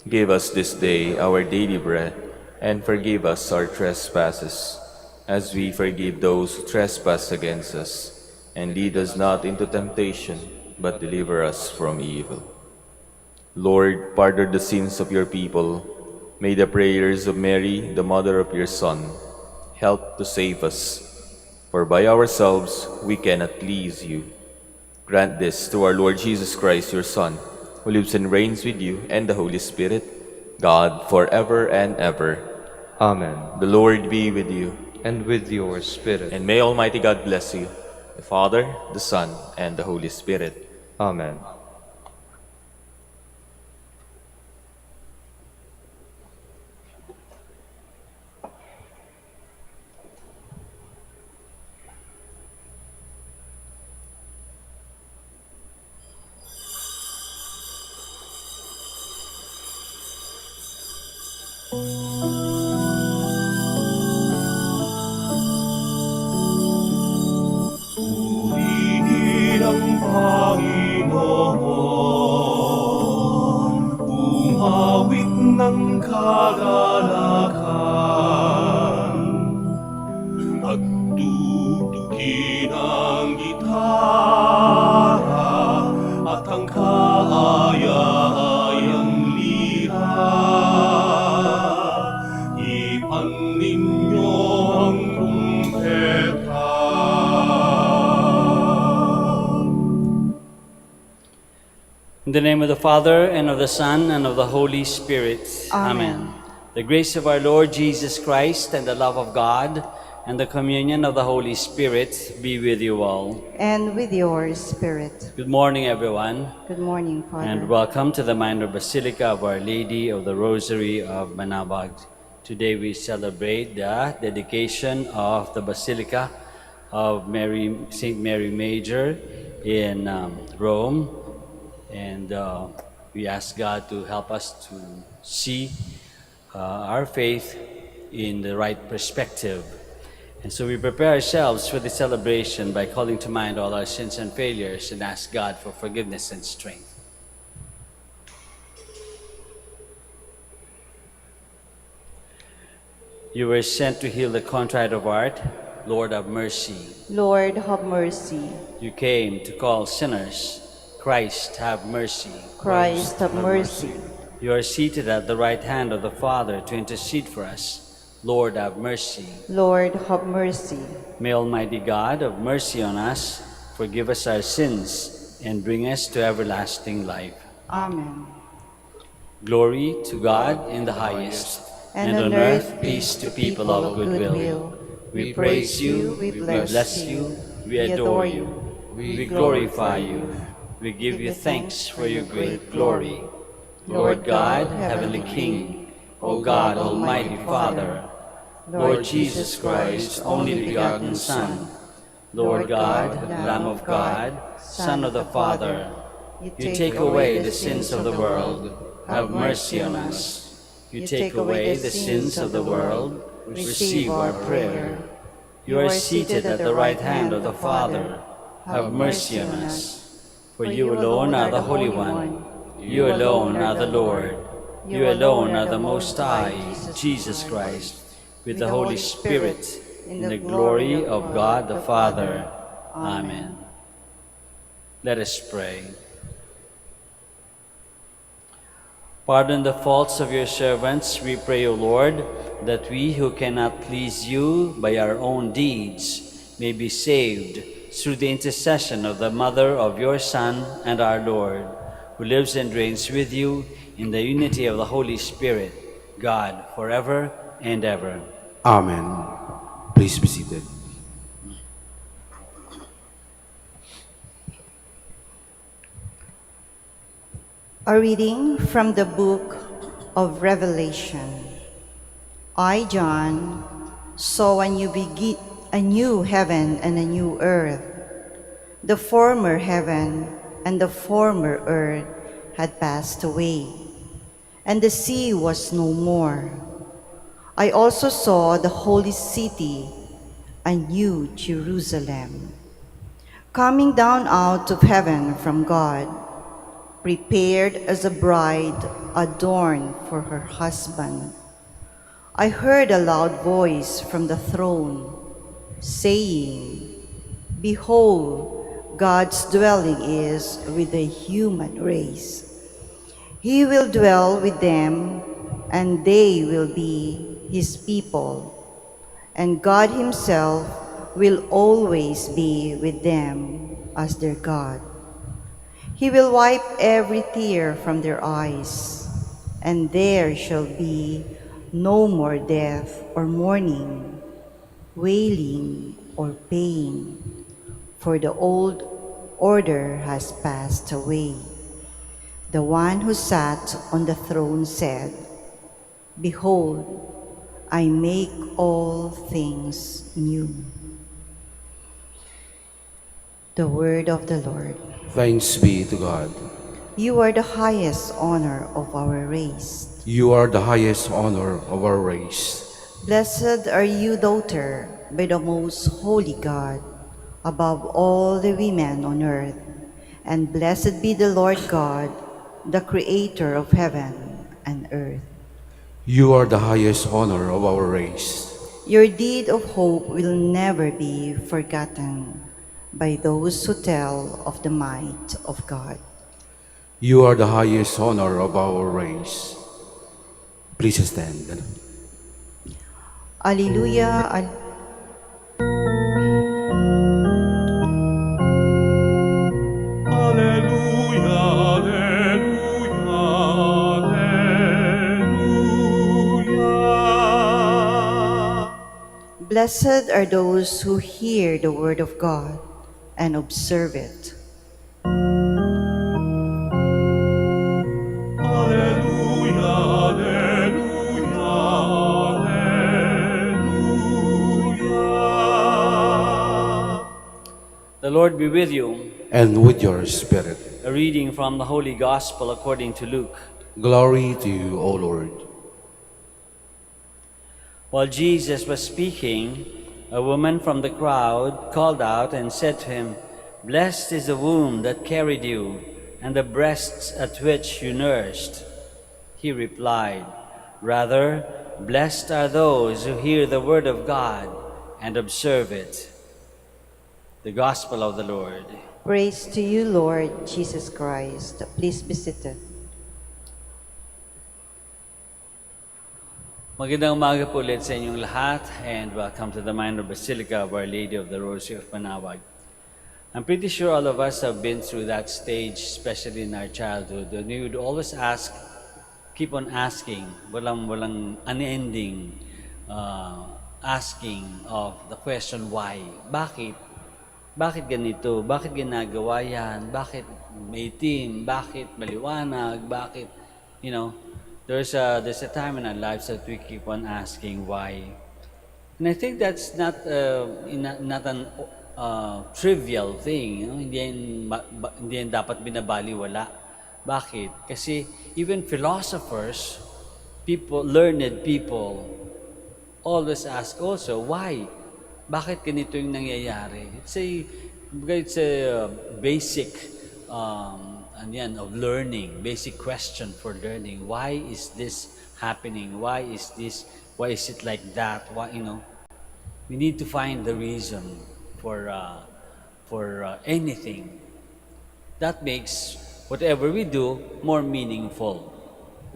Give us this day our daily bread, and forgive us our trespasses, as we forgive those who trespass against us. And lead us not into temptation, but deliver us from evil. Lord, pardon the sins of your people. May the prayers of Mary, the mother of your Son, help to save us. For by ourselves we cannot please you. Grant this through our Lord Jesus Christ, your Son, who lives and reigns with you and the Holy Spirit, God, forever and ever. Amen. The Lord be with you. And with your spirit. And may Almighty God bless you, the Father, the Son, and the Holy Spirit. Amen. Purihin ang Panginoon, umawit ng kagalakan, at tutugin ang gitara at ang kaaya-ayang lira. Ipan ninyo ang trumpeta. In the name of the Father, and of the Son, and of the Holy Spirit. Amen. The grace of our Lord Jesus Christ, and the love of God, and the communion of the Holy Spirit be with you all. And with your spirit. Good morning, everyone, Good morning, Father. and welcome to the Minor Basilica of Our Lady of the Rosary of Manaoag. Today we celebrate the dedication of the Basilica of St. Mary Major in Rome. And we ask God to help us to see our faith in the right perspective. And so we prepare ourselves for the celebration by calling to mind all our sins and failures and ask God for forgiveness and strength. You were sent to heal the contrite of heart. Lord, have mercy. Lord, have mercy. You came to call sinners. Christ, have mercy. Christ, have mercy. You are seated at the right hand of the Father to intercede for us. Lord, have mercy. Lord, have mercy. May Almighty God have mercy on us, forgive us our sins, and bring us to everlasting life. Amen. Glory to God in the highest, and on earth peace to people of good will. We praise you, we bless you, we adore you, we glorify you, we give you thanks for your great glory. Lord God, Heavenly King, O God, Almighty Father, Lord Jesus Christ, only begotten Son, Lord God, Lamb of God, Son of the Father, you take away the sins of the world, have mercy on us. You take away the sins of the world, receive our prayer. You are seated at the right hand of the Father, have mercy on us. For you alone are the Holy One, you alone are the Lord, you alone are the Most High, Jesus Christ, with the Holy Spirit, in the glory of God the Father. Amen. Let us pray. Pardon the faults of your servants, we pray, O Lord, that we who cannot please you by our own deeds may be saved through the intercession of the Mother of your Son and our Lord, who lives and reigns with you in the unity of the Holy Spirit, God, forever and ever. Amen. Please be seated. A reading from the book of Revelation. I, John, saw a new heaven and a new earth. The former heaven and the former earth had passed away, and the sea was no more. I also saw the holy city, a new Jerusalem, coming down out of heaven from God, prepared as a bride adorned for her husband. I heard a loud voice from the throne saying, "Behold, God's dwelling is with the human race. He will dwell with them, and they will be his people, and God himself will always be with them as their God. He will wipe every tear from their eyes, and there shall be no more death or mourning, wailing or pain, for the old order has passed away." The one who sat on the throne said, "Behold, I make all things new." The word of the Lord. Thanks be to God. You are the highest honor of our race. You are the highest honor of our race. Blessed are you, daughter, by the most holy God, above all the women on earth. And blessed be the Lord God, the creator of heaven and earth. You are the highest honor of our race. Your deed of hope will never be forgotten by those who tell of the might of God. You are the highest honor of our race. Please stand. Alleluia. Alleluia, alleluia. Blessed are those who hear the word of God and observe it. Alleluia, alleluia, alleluia. The Lord be with you. And with your spirit. A reading from the Holy Gospel according to Luke. Glory to you, O Lord. While Jesus was speaking, a woman from the crowd called out and said to him, "Blessed is the womb that carried you, and the breasts at which you nursed." He replied, "Rather, Blessed are those who hear the word of God and observe it. The Gospel of the Lord. Praise to you, Lord Jesus Christ. Please be seated. Magandang umaga po ulit sa inyong lahat and welcome to the Minor Basilica of Our Lady of the Rosary of Manaoag. I'm pretty sure all of us have been through that stage, especially in our childhood, when we would always ask, keep on asking, walang unending asking of the question why. Bakit? Bakit ganito? Bakit ginagawa yan? Bakit may itim? Bakit maliwanag? Bakit, there's a time in our lives that we keep on asking why. And I think that's not an trivial thing. Hindi yan dapat binabaliwala. Bakit? Kasi even philosophers, learned people, always ask also, why? Bakit ganito yung nangyayari? It's a basic of learning, basic question for learning. Why is this happening? Why is it like that? Why, we need to find the reason for anything. That makes whatever we do more meaningful.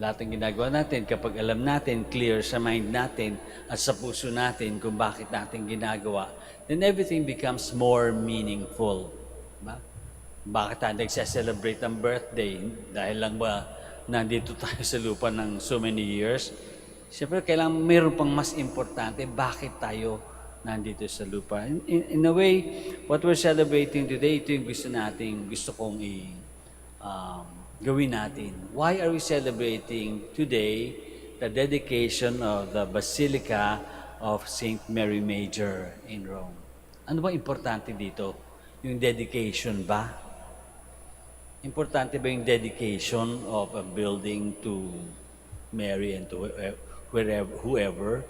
Lahat ng ginagawa natin, kapag alam natin, clear sa mind natin at sa puso natin kung bakit natin ginagawa, then everything becomes more meaningful. Diba? Bakit tayo nagse-celebrate ng birthday? Dahil lang ba nandito tayo sa lupa ng so many years? Siyempre, kailangan mayroon pang mas importante, bakit tayo nandito sa lupa? In a way, what we're celebrating today, ito yung gusto kong gawin natin. Why are we celebrating today the dedication of the Basilica of St. Mary Major in Rome? Ano ba importante dito? Yung dedication ba? Importante ba yung dedication of a building to Mary and to whoever?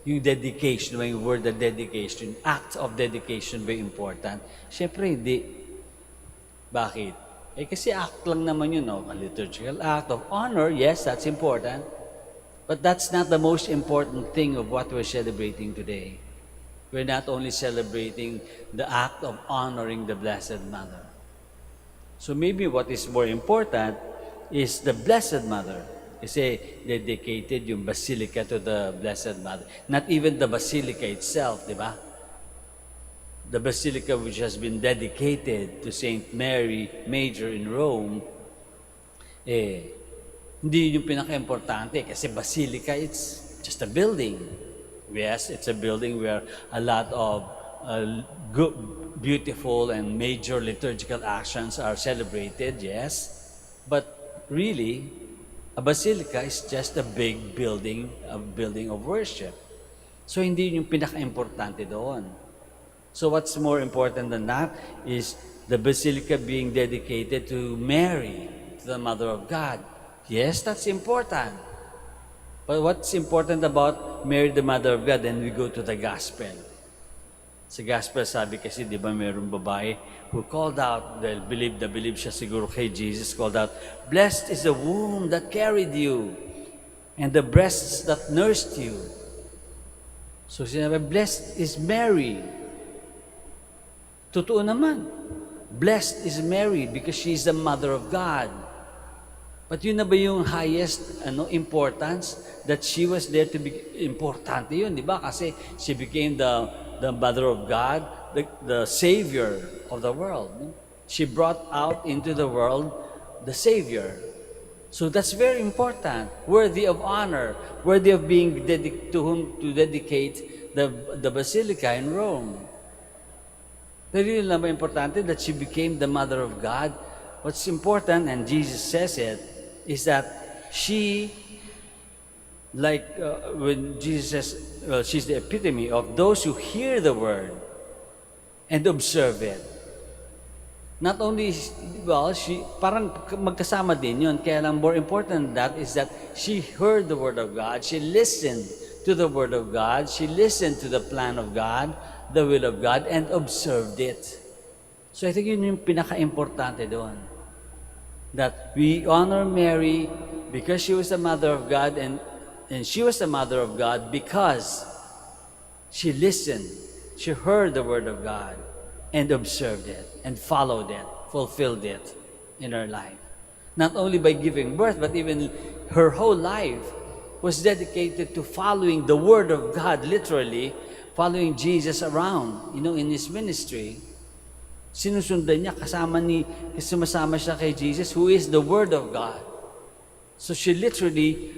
Yung dedication, yung word of dedication, act of dedication ba important? Siyempre hindi. Bakit? Kasi act lang naman yun, a liturgical act of honor, yes, that's important. But that's not the most important thing of what we're celebrating today. We're not only celebrating the act of honoring the Blessed Mother. So maybe what is more important is the Blessed Mother. Kasi dedicated yung Basilica to the Blessed Mother. Not even the Basilica itself, di ba? The basilica which has been dedicated to St. Mary Major in Rome, hindi yung pinaka-importante kasi basilica, it's just a building. Yes, it's a building where a lot of good, beautiful and major liturgical actions are celebrated, yes. But really, a basilica is just a big building, a building of worship. So hindi yung pinaka-importante doon. So what's more important than that is the basilica being dedicated to Mary, to the Mother of God. Yes, that's important. But what's important about Mary, the Mother of God? Then we go to the Gospel. Sa Gospel, sabi kasi, di ba, mayroong babae who called out, dahil believe siya siguro kay Jesus, called out, "Blessed is the womb that carried you, and the breasts that nursed you." So sinabi, blessed is Mary. Totoo naman. Blessed is Mary because she is the Mother of God. But yun na ba yung highest importance? That she was there to be importante yun, di ba? Kasi she became the Mother of God, the Savior of the world. She brought out into the world the Savior. So that's very important, worthy of honor, worthy of being to whom to dedicate the Basilica in Rome. Pero yun lang ba importante that she became the Mother of God? What's important, and Jesus says it, is that she, when Jesus says, she's the epitome of those who hear the word and observe it. Not only, she, parang magkasama din yun. Kaya lang more important than that is that she heard the word of God, she listened to the word of God, she listened to the plan of God, the will of God, and observed it. So I think yun yung pinaka-importante doon. That we honor Mary because she was the Mother of God, and And she was the mother of God because she listened, she heard the word of God, and observed it, and followed it, fulfilled it in her life. Not only by giving birth, but even her whole life was dedicated to following the word of God, literally, following Jesus around, in his ministry. Sinusundan niya, sumasama siya kay Jesus, who is the word of God. So she literally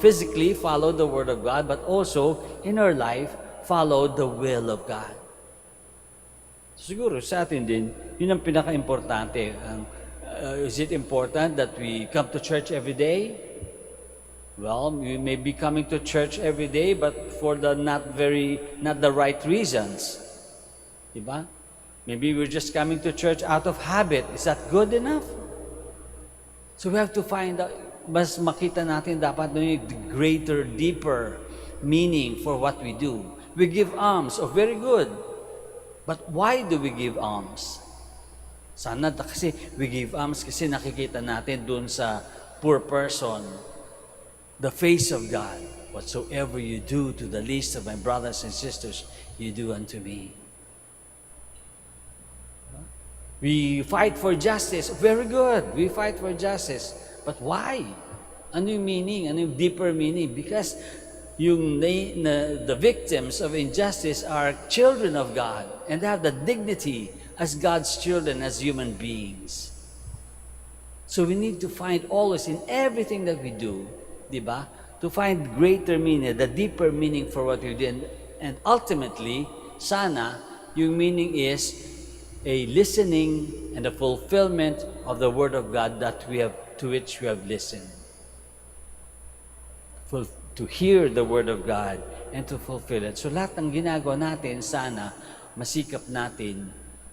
physically followed the word of God, but also in her life, followed the will of God. Siguro sa atin din, yun ang pinaka-importante. Is it important that we come to church every day? Well, we may be coming to church every day, but for the not the right reasons. Diba? Maybe we're just coming to church out of habit. Is that good enough? So we have to find out, mas makita natin dapat yung greater, deeper meaning for what we do. We give alms, very good. But why do we give alms? Sana kasi we give alms kasi nakikita natin dun sa poor person the face of God. Whatsoever you do to the least of my brothers and sisters, you do unto me. We fight for justice. Very good. We fight for justice. But why? Ano yung meaning? Ano yung deeper meaning? Because the victims of injustice are children of God and have the dignity as God's children, as human beings. So we need to find always in everything that we do, diba? To find greater meaning, the deeper meaning for what we do. And ultimately, sana, yung meaning is a listening and a fulfillment of the Word of God to which we have listened. To hear the Word of God and to fulfill it. So lahat ng ginagawa natin, sana masikap natin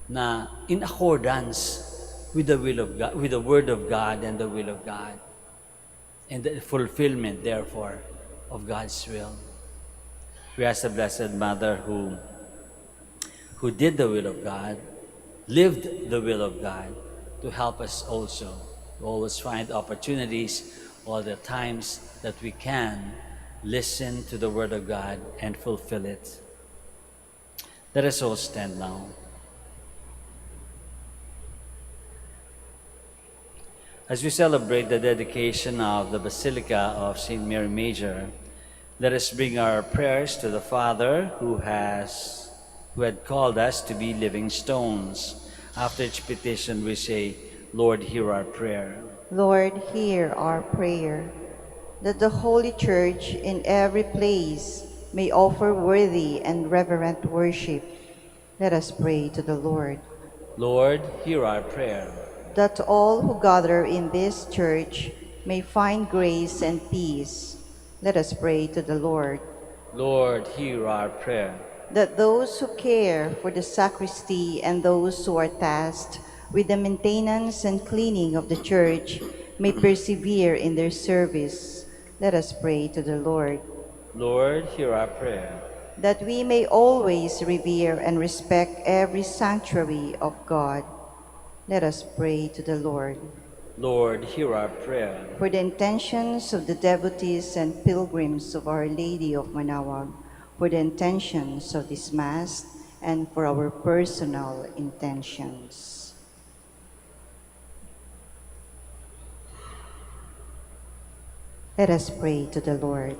na in accordance with the will of God, with the Word of God and the will of God, and the fulfillment, therefore, of God's will. We ask the Blessed Mother who did the will of God, lived the will of God, to help us also to always find opportunities all the times that we can listen to the Word of God and fulfill it. Let us all stand now. As we celebrate the dedication of the Basilica of St. Mary Major, let us bring our prayers to the Father who had called us to be living stones. After each petition, we say, Lord, hear our prayer. Lord, hear our prayer, that the Holy Church in every place may offer worthy and reverent worship. Let us pray to the Lord. Lord, hear our prayer. That all who gather in this church may find grace and peace. Let us pray to the Lord. Lord, hear our prayer. That those who care for the sacristy and those who are tasked with the maintenance and cleaning of the church may persevere in their service. Let us pray to the Lord. Lord, hear our prayer. That we may always revere and respect every sanctuary of God. Let us pray to the Lord. Lord, hear our prayer. For the intentions of the devotees and pilgrims of Our Lady of Manaoag, for the intentions of this Mass, and for our personal intentions. Let us pray to the Lord.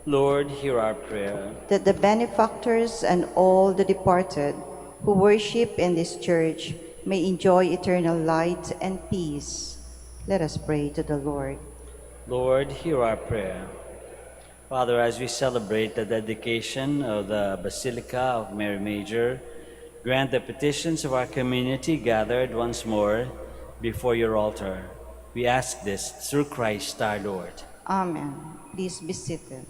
Lord, hear our prayer. That the benefactors and all the departed who worship in this church may enjoy eternal light and peace. Let us pray to the Lord. Lord, hear our prayer. Father, as we celebrate the dedication of the Basilica of Mary Major, grant the petitions of our community gathered once more before your altar. We ask this through Christ our Lord. Amen. Please be seated.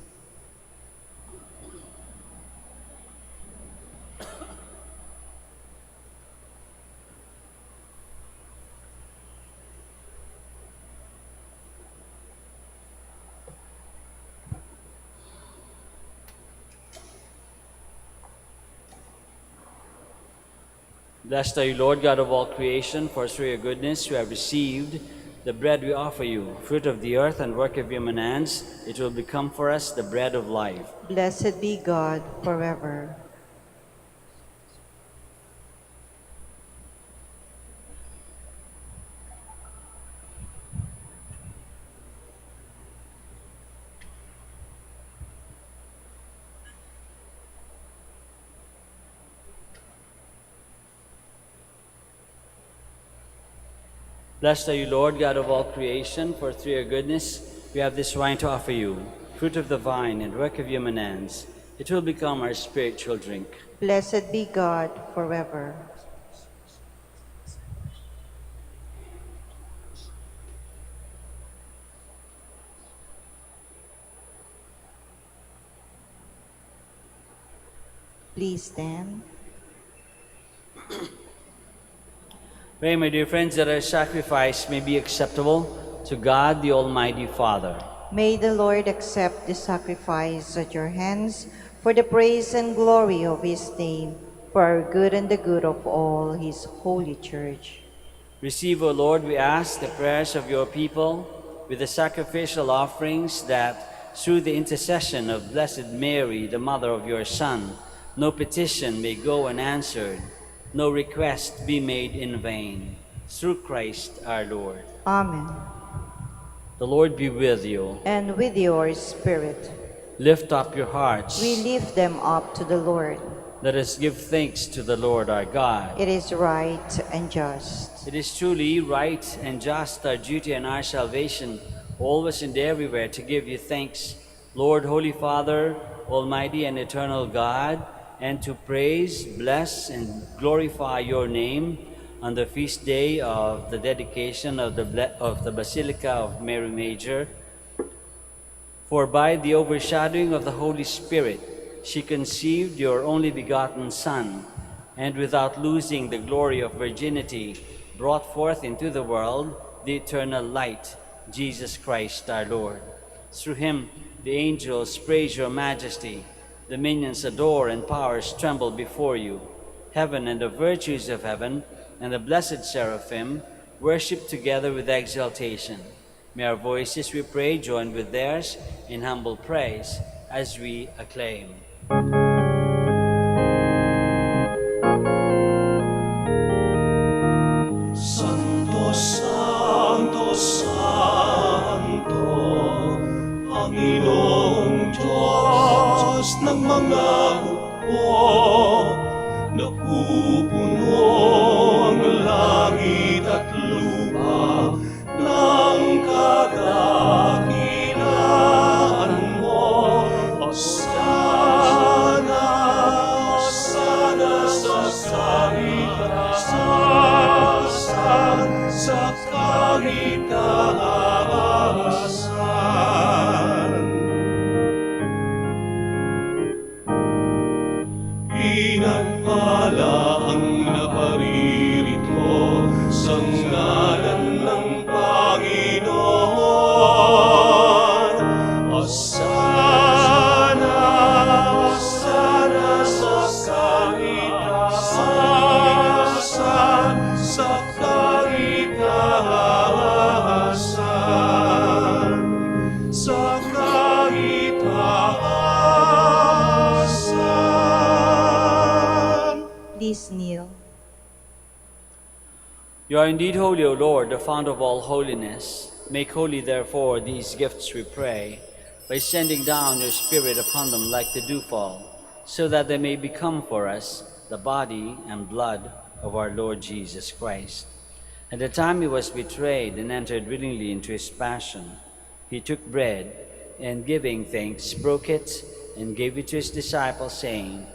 Blessed are you, Lord God of all creation, for through your goodness we have received the bread we offer you, fruit of the earth and work of human hands, it will become for us the bread of life. Blessed be God forever. Blessed are you, Lord, God of all creation, for through your goodness we have this wine to offer you, fruit of the vine and work of human hands. It will become our spiritual drink. Blessed be God forever. Please stand. Pray, my dear friends, that our sacrifice may be acceptable to God, the Almighty Father. May the Lord accept the sacrifice at your hands for the praise and glory of his name, for our good and the good of all his holy church. Receive, O Lord, we ask, the prayers of your people with the sacrificial offerings, that through the intercession of Blessed Mary, the mother of your Son, no petition may go unanswered, no request be made in vain. Through Christ our Lord. Amen. The Lord be with you. And with your spirit, Lift up your hearts. we lift them up to the Lord. Let us give thanks to the Lord our God. It is right and just. It is truly right and just, our duty and our salvation, always and everywhere to give you thanks, Lord, Holy Father, Almighty and eternal God, and to praise, bless, and glorify your name on the feast day of the dedication of the Basilica of Mary Major. For by the overshadowing of the Holy Spirit, she conceived your only begotten Son, and without losing the glory of virginity, brought forth into the world the eternal light, Jesus Christ our Lord. Through him the angels praise your majesty, dominions adore, and powers tremble before you. Heaven and the virtues of heaven and the blessed seraphim worship together with exaltation. May our voices, we pray, join with theirs in humble praise as we acclaim. Santo, Santo, Santo, Panginoong Diyos ng mga hukbo, napupuno ang langit at lupa ng kadakilaan mo. Osana, Osana sa kahitasan, sa kahitaasan. Pinagpala ang naparirito sa ngalan ng Panginoon. Osana, Osana sa kahitaasan, sa kahitaasan, sa kahitaasan. Please kneel. You are indeed holy, O Lord, the fount of all holiness. Make holy, therefore, these gifts, we pray, by sending down your Spirit upon them like the dewfall, so that they may become for us the body and blood of our Lord Jesus Christ. At the time he was betrayed and entered willingly into his passion, he took bread, and giving thanks, broke it, and gave it to his disciples, saying,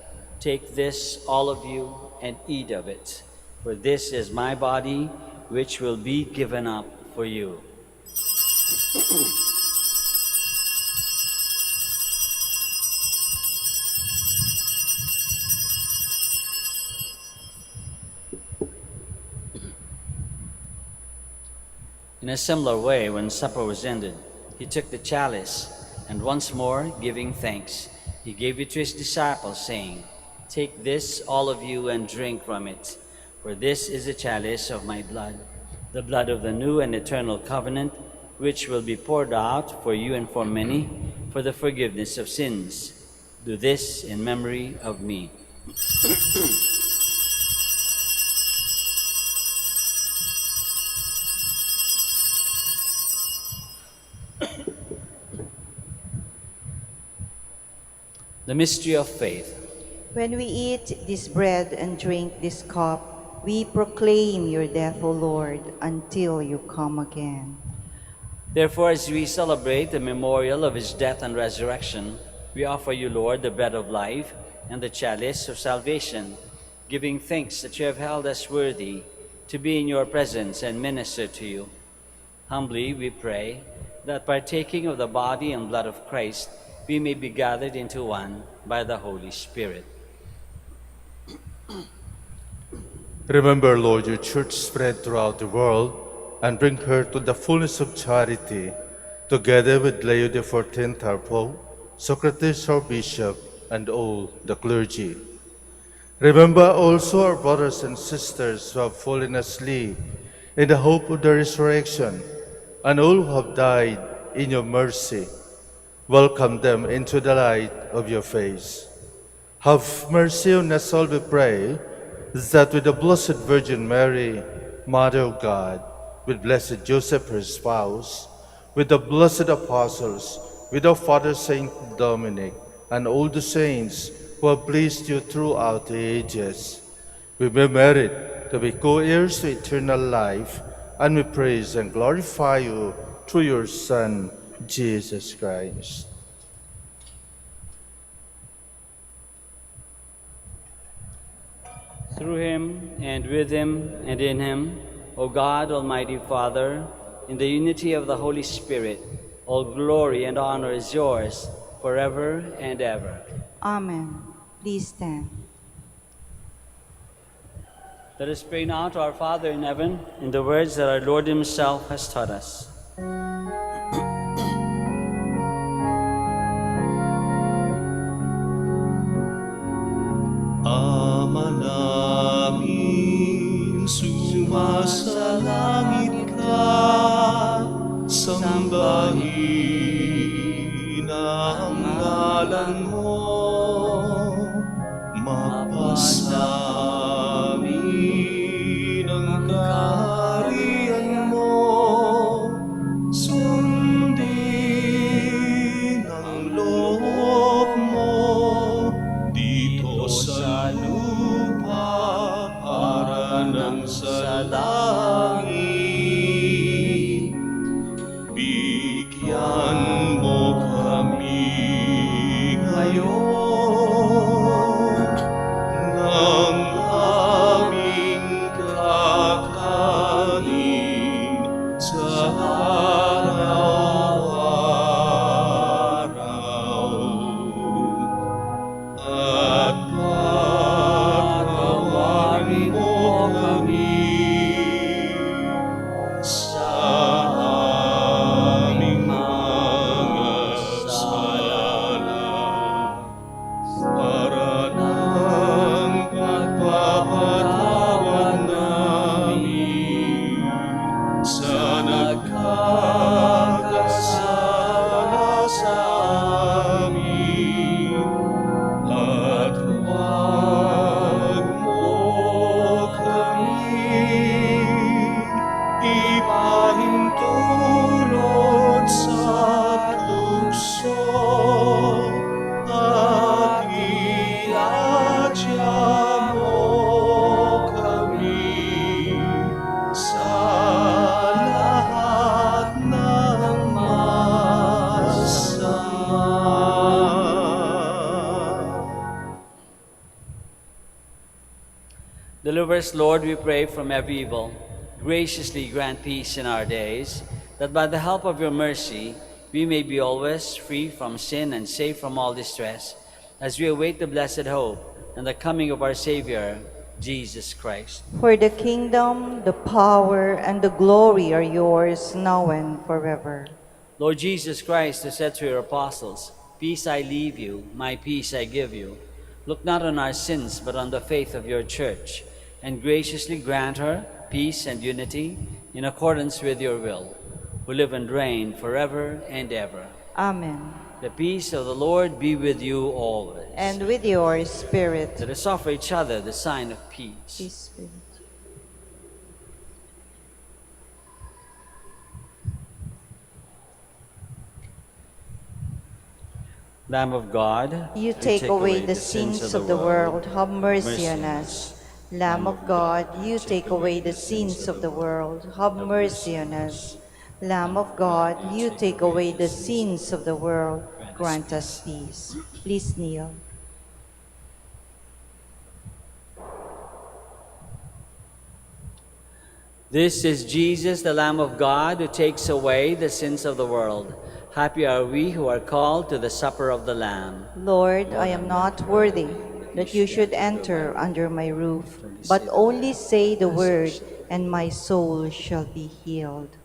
"Take this, all of you, and eat of it, for this is my body, which will be given up for you." In a similar way, when supper was ended, he took the chalice, and once more, giving thanks, he gave it to his disciples, saying, "Take this, all of you, and drink from it, for this is the chalice of my blood, the blood of the new and eternal covenant, which will be poured out for you and for many for the forgiveness of sins. Do this in memory of me. The mystery of faith. When we eat this bread and drink this cup, we proclaim your death, O Lord, until you come again. Therefore, as we celebrate the memorial of his death and resurrection, we offer you, Lord, the bread of life and the chalice of salvation, giving thanks that you have held us worthy to be in your presence and minister to you. Humbly we pray that partaking of the body and blood of Christ, we may be gathered into one by the Holy Spirit. Remember, Lord, your church spread throughout the world and bring her to the fullness of charity, together with Leo XIV, our Pope, Socrates, our Bishop, and all the clergy. Remember also our brothers and sisters who have fallen asleep in the hope of the resurrection, and all who have died in your mercy. Welcome them into the light of your face. Have mercy on us all, we pray, that with the Blessed Virgin Mary, Mother of God, with Blessed Joseph, her spouse, with the blessed apostles, with our Father Saint Dominic, and all the saints who have pleased you throughout the ages, we may merit to be co-heirs to eternal life, and we praise and glorify you through your Son, Jesus Christ. Through him, and with him, and in him, O God, Almighty Father, in the unity of the Holy Spirit, all glory and honor is yours forever and ever. Amen. Please stand. Let us pray now to our Father in heaven in the words that our Lord himself has taught us. Ama namin, sumasalangit ka, sambahin ang ngalan mo, mapasamin ang kaharian mo, sundin ang loob mo, dito sa lupa para nang sa langit. Bigyan mo kami ngayon ng aming kakanin sa araw-araw. At patawarin mo kami sa aming mga sala, para ng pagpapatawad namin sa nagkakasala sa amin. At huwag mo kami ipahintulot sa tukso, at iadya mo kami sa lahat ng masama. Deliver us, Lord, we pray, from every evil. Graciously grant peace in our days, that by the help of your mercy we may be always free from sin and safe from all distress, as we await the blessed hope and the coming of our Savior, Jesus Christ. For the kingdom, the power, and the glory are yours now and forever. Lord Jesus Christ, who said to your apostles, "Peace I leave you, my peace I give you," look not on our sins, but on the faith of your church, and graciously grant her peace and unity in accordance with your will, who live and reign forever and ever. Amen. The peace of the Lord be with you always. And with your spirit. Let us offer each other the sign of peace. Peace be with you. Lamb of God, You take away the sins of the world, have mercy on us. Lamb of God, you take away the sins of the world, have mercy on us. Lamb of God, you take away the sins of the world, grant us peace. Please kneel. This is Jesus, the Lamb of God, who takes away the sins of the world. Happy are we who are called to the supper of the Lamb. Lord, I am not worthy that you should enter under my roof, but only say the word, and my soul shall be healed.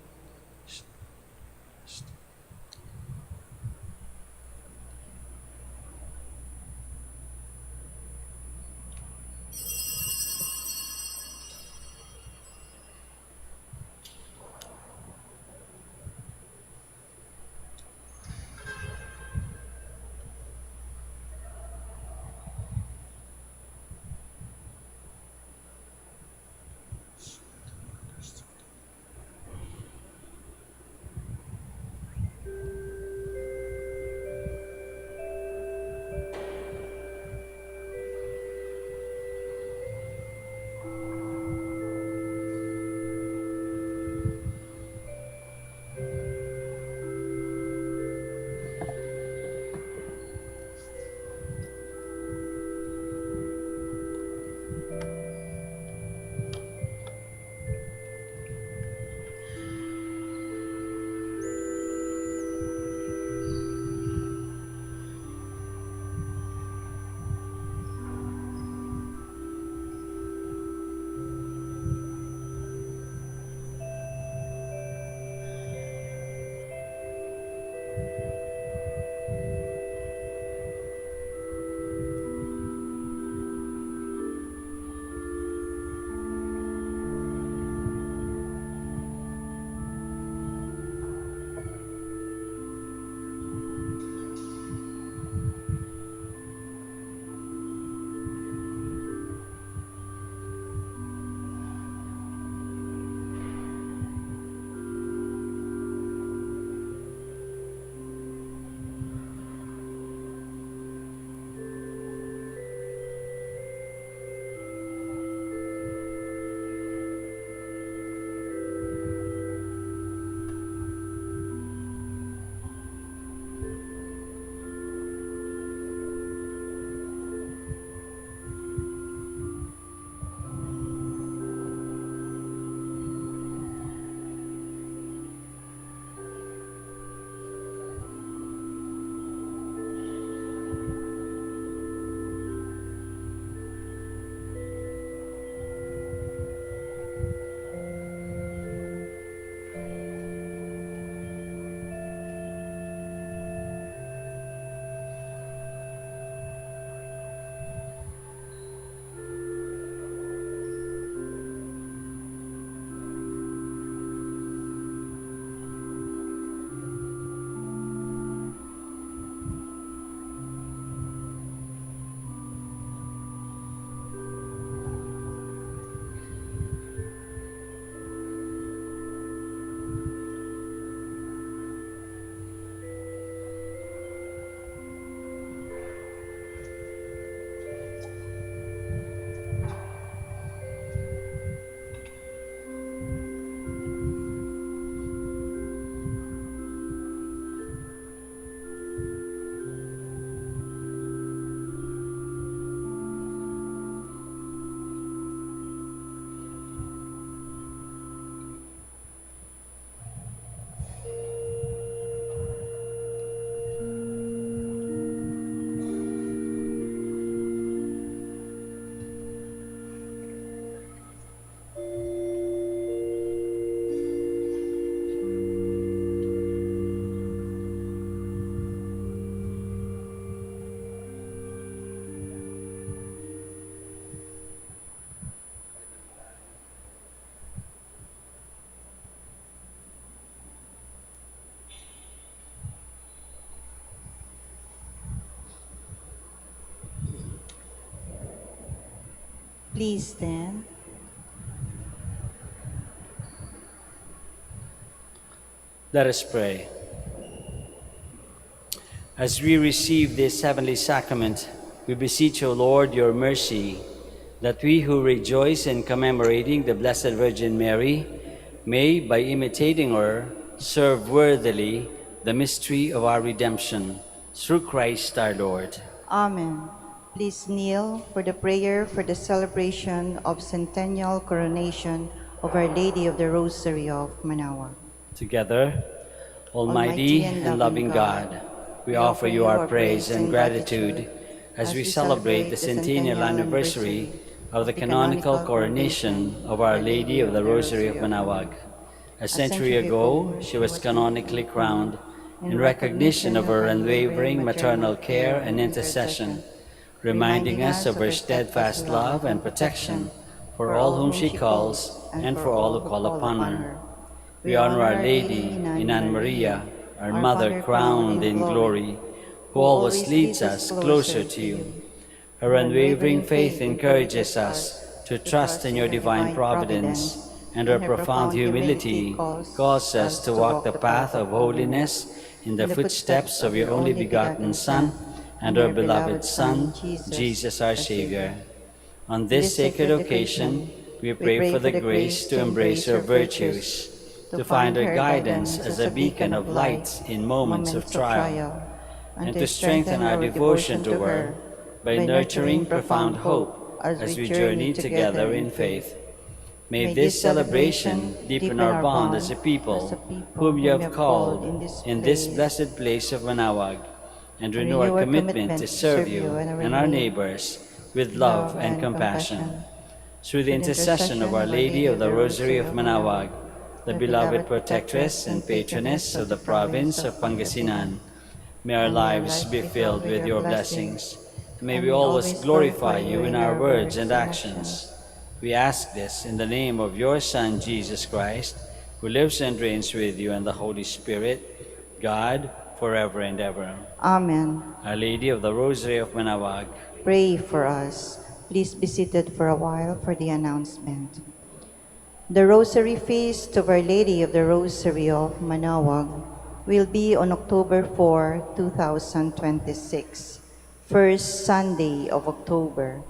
Please stand. Let us pray. As we receive this heavenly sacrament, we beseech, O Lord, your mercy, that we who rejoice in commemorating the Blessed Virgin Mary may, by imitating her, serve worthily the mystery of our redemption. Through Christ our Lord. Amen. Please kneel for the prayer for the celebration of centennial coronation of Our Lady of the Rosary of Manaoag. Together, Almighty and loving God, we offer you our praise and gratitude as we celebrate the centennial anniversary of the canonical coronation of Our Lady of the Rosary of Manaoag. A century ago, she was canonically crowned in recognition of her unwavering maternal care and intercession, reminding us of her steadfast love and protection for all whom she calls and for all who call upon her. We honor Our Lady in Anne Maria, our Mother crowned in glory, who always leads us closer to you. Her unwavering faith encourages us to trust in your divine providence, and her profound humility calls us to walk the path of holiness in the footsteps of your only begotten Son and our beloved Son, Jesus our Savior. On this sacred occasion, we pray for the grace to embrace her virtues, to find her guidance as a beacon of light in moments of trial, and to strengthen our devotion to her by nurturing profound hope as we journey together in faith. May this celebration deepen our bond as a people whom you have called in this blessed place of Manaoag, and renew our commitment to serve you and our neighbors with love and compassion. Through the intercession of Our Lady of the Rosary of Manaoag, the beloved protectress and patroness of the province of Pangasinan, may our lives be filled with your blessings. May we always glorify you in our words and actions. We ask this in the name of your Son, Jesus Christ, who lives and reigns with you and the Holy Spirit, God, forever and ever. Amen. Our Lady of the Rosary of Manaoag, Pray for us. Please be seated for a while for the announcement. The Rosary Feast of Our Lady of the Rosary of Manaoag will be on October 4, 2026, first Sunday of October.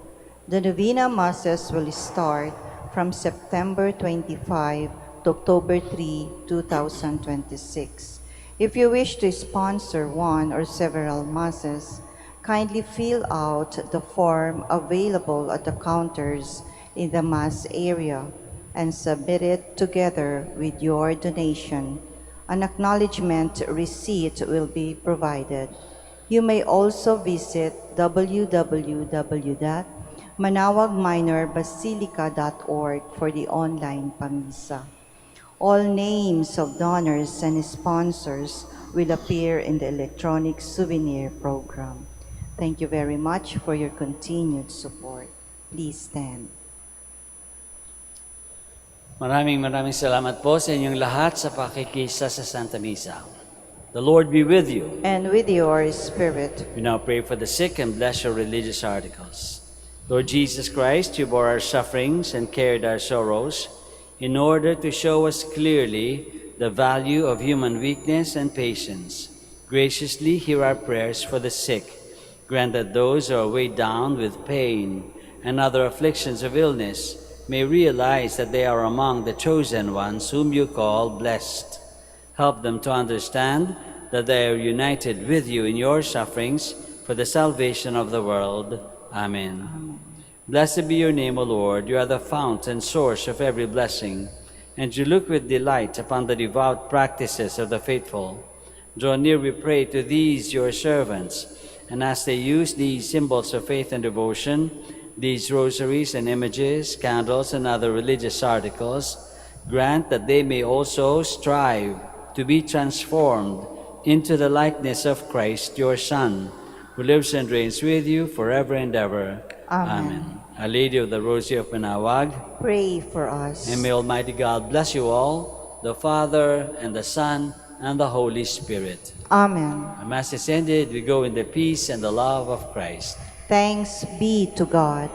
The Novena Masses will start from September 25 to October 3, 2026. If you wish to sponsor one or several Masses, kindly fill out the form available at the counters in the Mass area and submit it together with your donation. An acknowledgement receipt will be provided. You may also visit www.manaoagminorbasilica.org for the online pamisa. All names of donors and sponsors will appear in the electronic souvenir program. Thank you very much for your continued support. Please stand. maraming salamat po sa inyong lahat sa pakikisa sa Santa Misa. The Lord be with you. And with your spirit. We now pray for the sick and bless your religious articles. Lord Jesus Christ, you bore our sufferings and carried our sorrows in order to show us clearly the value of human weakness and patience. Graciously hear our prayers for the sick. Grant that those who are weighed down with pain and other afflictions of illness may realize that they are among the chosen ones whom you call blessed. Help them to understand that they are united with you in your sufferings for the salvation of the world. Amen. Blessed be your name, O Lord. You are the fount and source of every blessing, and you look with delight upon the devout practices of the faithful. Draw near, we pray, to these your servants, and as they use these symbols of faith and devotion, these rosaries and images, candles, and other religious articles, grant that they may also strive to be transformed into the likeness of Christ, your Son, who lives and reigns with you forever and ever. Amen. Our Lady of the Rosary of Manaoag, Pray for us. and may Almighty God bless you all, the Father, and the Son, and the Holy Spirit. Amen. Our Mass is ended. We go in the peace and the love of Christ. Thanks be to God.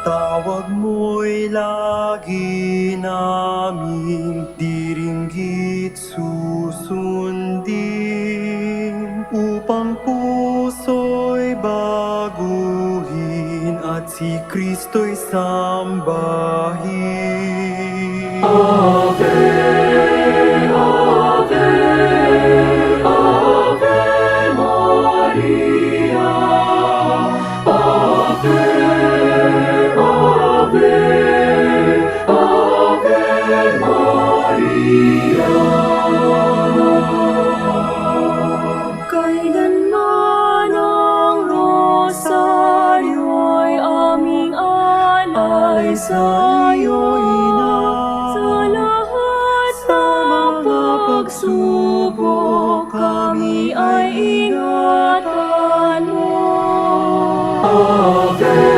Tawag mo'y lagi naming diringgit susundin, upang puso'y baguhin at si Kristo'y sambahin. Kailanman ang rosaryo'y aming alay sa iyo, Ina. Sa lahat ng pagsubok, kami ay ingatan mo. Ave